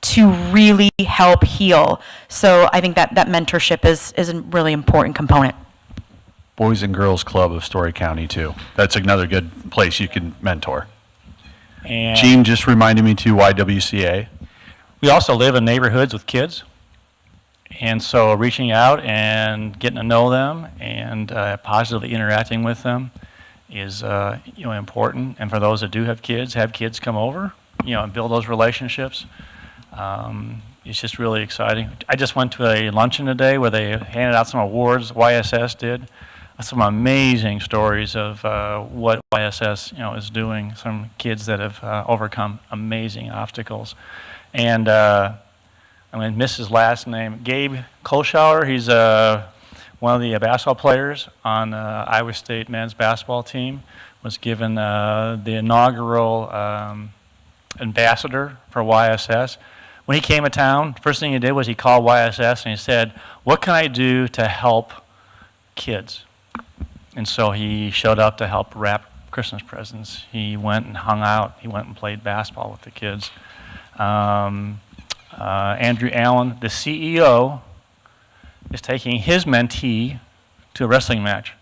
to really help heal. So I think that mentorship is a really important component. Boys and Girls Club of Story County, too. That's another good place you can mentor. And Gene just reminded me, too, YWCA. we also live in neighborhoods with kids. And so reaching out and getting to know them and positively interacting with them is important. And for those that do have kids come over, and build those relationships. It's just really exciting. I just went to a luncheon today where they handed out some awards. YSS did some amazing stories of what YSS is doing. Some kids that have overcome amazing obstacles, and I'm going to miss his last name. Gabe Kolschauer. He's one of the basketball players on Iowa State men's basketball team. Was given the inaugural ambassador for YSS. When he came to town, first thing he did was he called YSS and he said, "What can I do to help kids?" And so he showed up to help wrap Christmas presents. He went and hung out. He went and played basketball with the kids. Andrew Allen, the CEO, is taking his mentee to a wrestling match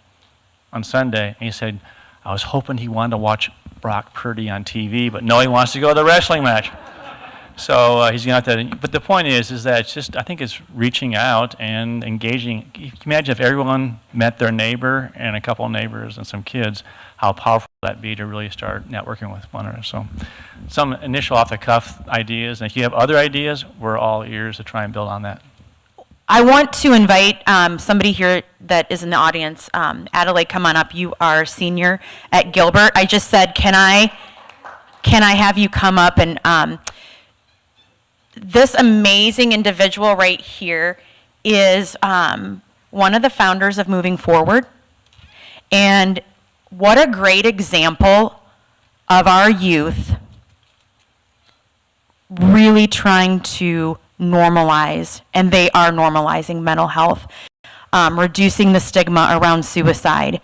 on Sunday. And he said, "I was hoping he wanted to watch Brock Purdy on TV, but no, he wants to go to the wrestling match." So he's going to have to, but the point is that it's just, I think it's reaching out and engaging. You can imagine if everyone met their neighbor and a couple of neighbors and some kids, how powerful that'd be to really start networking with one another. So some initial off-the-cuff ideas, and if you have other ideas, we're all ears to try and build on that. I want to invite somebody here that is in the audience. Adelaide, come on up. You are a senior at Gilbert. I just said, can I have you come up and this amazing individual right here is one of the founders of Moving Forward. And what a great example of our youth really trying to normalize, and they are normalizing mental health, reducing the stigma around suicide.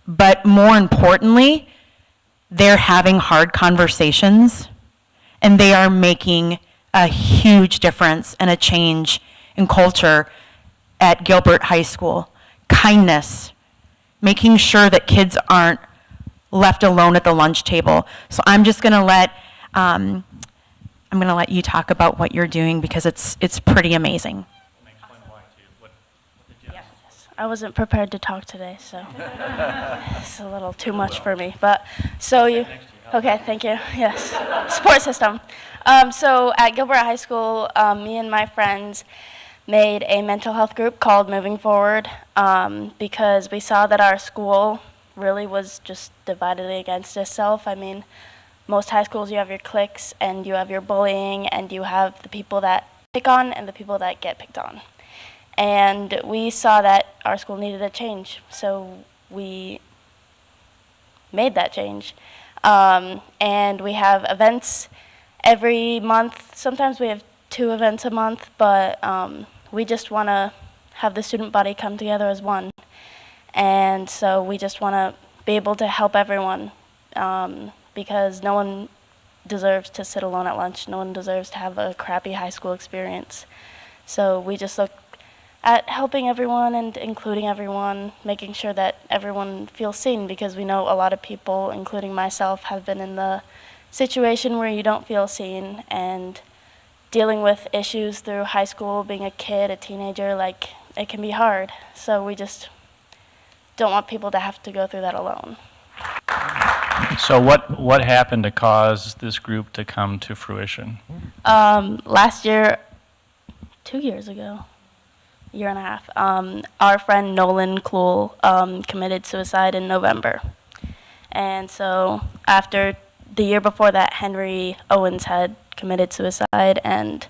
But more importantly, they're having hard conversations, and they are making a huge difference and a change in culture at Gilbert High School. Kindness, making sure that kids aren't left alone at the lunch table. So I'm just going to let you talk about what you're doing because it's pretty amazing. I wasn't prepared to talk today, so it's a little too much for me. But okay, thank you. Yes, support system. So at Gilbert High School, me and my friends made a mental health group called Moving Forward because we saw that our school really was just divided against itself. I mean, most high schools you have your cliques and you have your bullying and you have the people that pick on and the people that get picked on. And we saw that our school needed a change, so we made that change. And we have events every month. Sometimes we have 2 events a month, but we just want to have the student body come together as one. And so we just want to be able to help everyone because no one deserves to sit alone at lunch. No one deserves to have a crappy high school experience. So we just look at helping everyone and including everyone, making sure that everyone feels seen because we know a lot of people, including myself, have been in the situation where you don't feel seen and dealing with issues through high school, being a kid, a teenager, like it can be hard. So we just don't want people to have to go through that alone. So what happened to cause this group to come to fruition? Last year, 2 years ago, year and a half, our friend Nolan Klool committed suicide in November. And so after the year before that, Henry Owens had committed suicide. And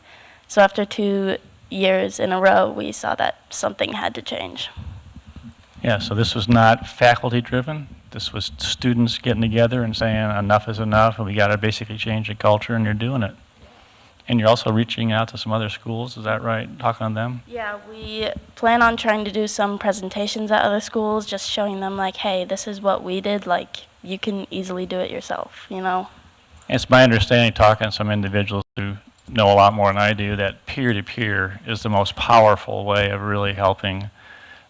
so after 2 years in a row, we saw that something had to change. Yeah, so this was not faculty driven. This was students getting together and saying enough is enough and we got to basically change the culture, and you're doing it. And you're also reaching out to some other schools, is that right? Talking to them? Yeah, we plan on trying to do some presentations at other schools, just showing them like, hey, this is what we did, like you can easily do it yourself, you know? It's my understanding, talking to some individuals who know a lot more than I do, that peer-to-peer is the most powerful way of really helping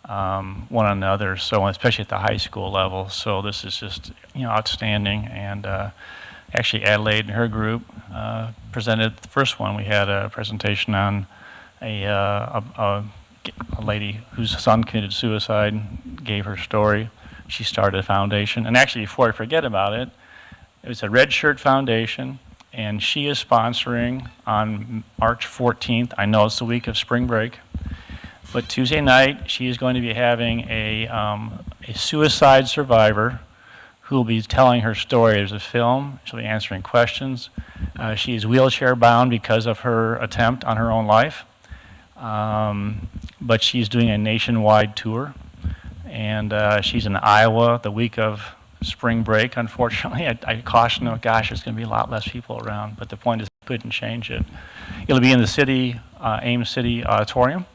one another, so especially at the high school level. So this is just, outstanding. And actually Adelaide and her group presented the first one. We had a presentation on a lady whose son committed suicide, gave her story. She started a foundation. And actually, before I forget about it, it was a Red Shirt Foundation, and she is sponsoring on March 14th. I know it's the week of spring break, but Tuesday night she is going to be having a suicide survivor who will be telling her story. There's a film. She'll be answering questions. She is wheelchair bound because of her attempt on her own life, but she's doing a nationwide tour, and she's in Iowa the week of spring break. Unfortunately, I caution them, gosh, there's going to be a lot less people around, but the point is I couldn't change it. It'll be in the city, Ames City Auditorium.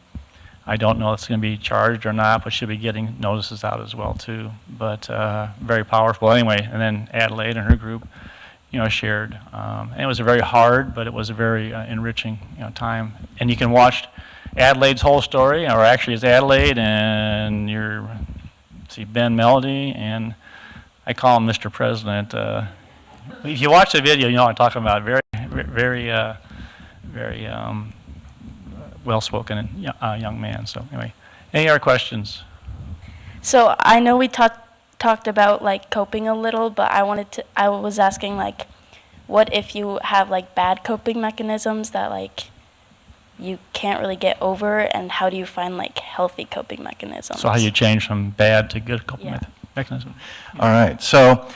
I don't know if it's going to be charged or not, but she'll be getting notices out as well too. But very powerful. Anyway, and then Adelaide and her group, shared. And it was a very hard, but it was a very enriching, time. And you can watch Adelaide's whole story, or actually it's Adelaide and Ben Melody, and I call him Mr. President. If you watch the video, you know what I'm talking about. Very well-spoken young man. So anyway, any other questions? So I know we talked about like coping a little, but I was asking like, what if you have like bad coping mechanisms that like you can't really get over, and how do you find like healthy coping mechanisms? So how you change from bad to good coping mechanism? All right. So,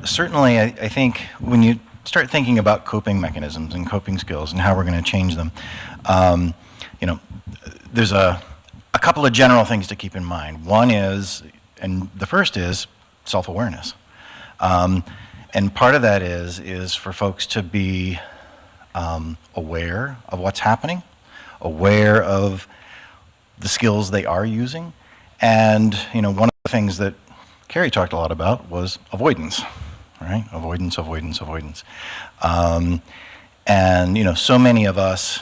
certainly I think when you start thinking about coping mechanisms and coping skills and how we're going to change them, there's a couple of general things to keep in mind. One is, and the first is, self-awareness. And part of that is for folks to be aware of what's happening, aware of the skills they are using. And, one of the things that Carrie talked a lot about was avoidance, right? Avoidance. And, so many of us,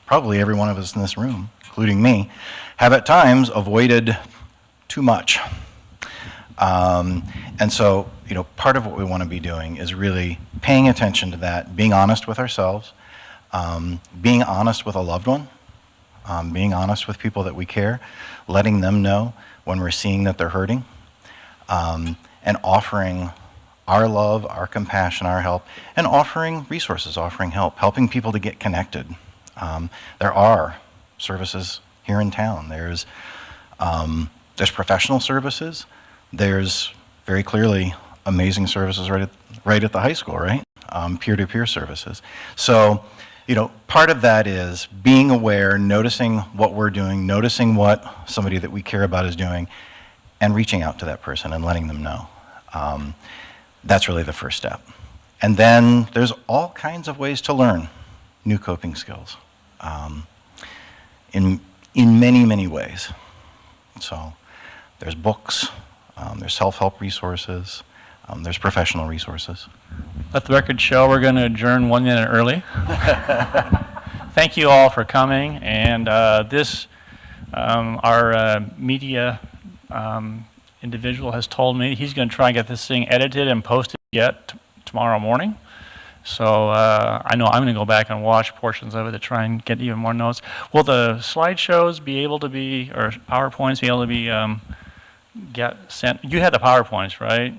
probably every one of us in this room, including me, have at times avoided too much. And so, part of what we want to be doing is really paying attention to that, being honest with ourselves, being honest with a loved one, being honest with people that we care, letting them know when we're seeing that they're hurting, and offering our love, our compassion, our help, and offering resources, offering help, helping people to get connected. There are services here in town. There's professional services. There's very clearly amazing services right at the high school, right? Peer-to-peer services. So, part of that is being aware, noticing what we're doing, noticing what somebody that we care about is doing, and reaching out to that person and letting them know. That's really the first step. And then there's all kinds of ways to learn new coping skills in many, many ways. So there's books, there's self-help resources, there's professional resources. Let the record show we're going to adjourn 1 minute early. Thank you all for coming. And our media individual has told me he's going to try and get this thing edited and posted tomorrow morning. So I know I'm going to go back and watch portions of it to try and get even more notes. Will the slideshows be able to be, or PowerPoints be able to be get sent? You had the PowerPoints, right?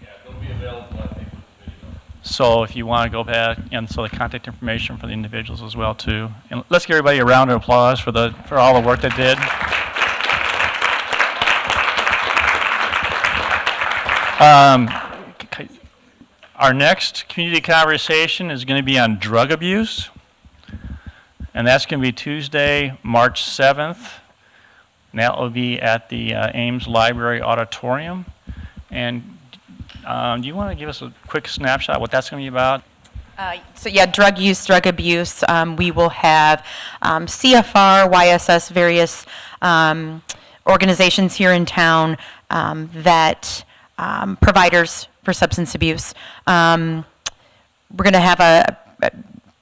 Yeah, they'll be available, I think, with the video. So if you want to go back, and so the contact information for the individuals as well too. And let's give everybody a round of applause for all the work they did. Our next community conversation is going to be on drug abuse, and that's going to be Tuesday, March 7th, and that will be at the Ames Library Auditorium. And do you want to give us a quick snapshot of what that's going to be about? Drug use, drug abuse. We will have CFR, YSS, various organizations here in town that providers for substance abuse. We're going to have a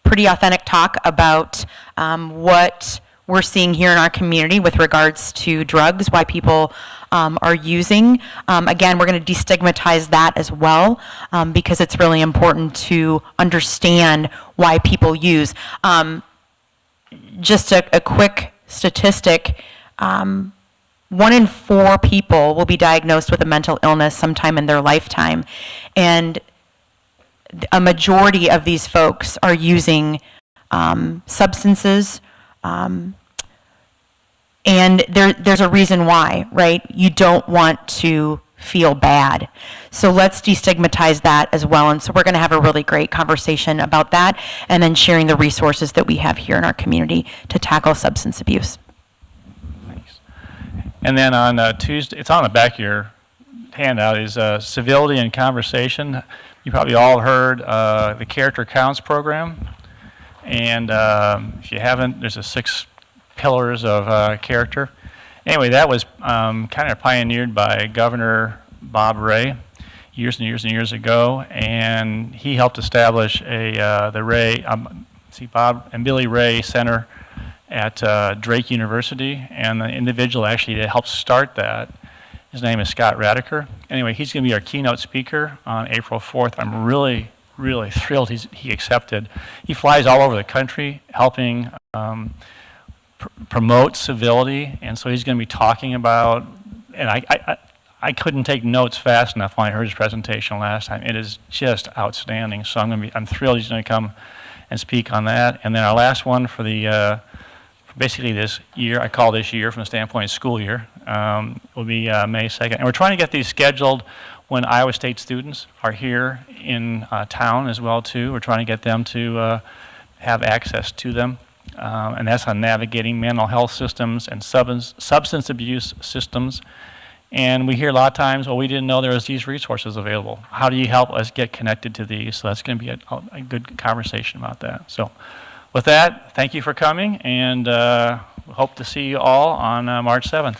pretty authentic talk about what we're seeing here in our community with regards to drugs, why people are using. Again, we're going to destigmatize that as well, because it's really important to understand why people use. Just a quick statistic, 1 in 4 people will be diagnosed with a mental illness sometime in their lifetime, and a majority of these folks are using substances, and there's a reason why, right? You don't want to feel bad. So let's destigmatize that as well. And so we're going to have a really great conversation about that, and then sharing the resources that we have here in our community to tackle substance abuse. Thanks. And then on Tuesday, it's on the back of your handout, is civility and conversation. You probably all heard the Character Counts program. And if you haven't, there's a 6 pillars of character. Anyway, that was kind of pioneered by Governor Bob Ray years and years and years ago, and he helped establish the Ray, Bob and Billy Ray Center at Drake University, and the individual actually that helped start that, his name is Scott Radiker. Anyway, he's going to be our keynote speaker on April 4th. I'm really thrilled he accepted. He flies all over the country helping promote civility, and so he's going to be talking about, and I couldn't take notes fast enough when I heard his presentation last time. It is just outstanding. So I'm thrilled he's going to come and speak on that. And then our last one for the for basically this year, I call this year from the standpoint of school year, will be May 2nd. And we're trying to get these scheduled when Iowa State students are here in town as well too. We're trying to get them to have access to them. And that's on navigating mental health systems and substance abuse systems. And we hear a lot of times, well, we didn't know there was these resources available. How do you help us get connected to these? So that's going to be a good conversation about that. So with that, thank you for coming, and hope to see you all on March 7th.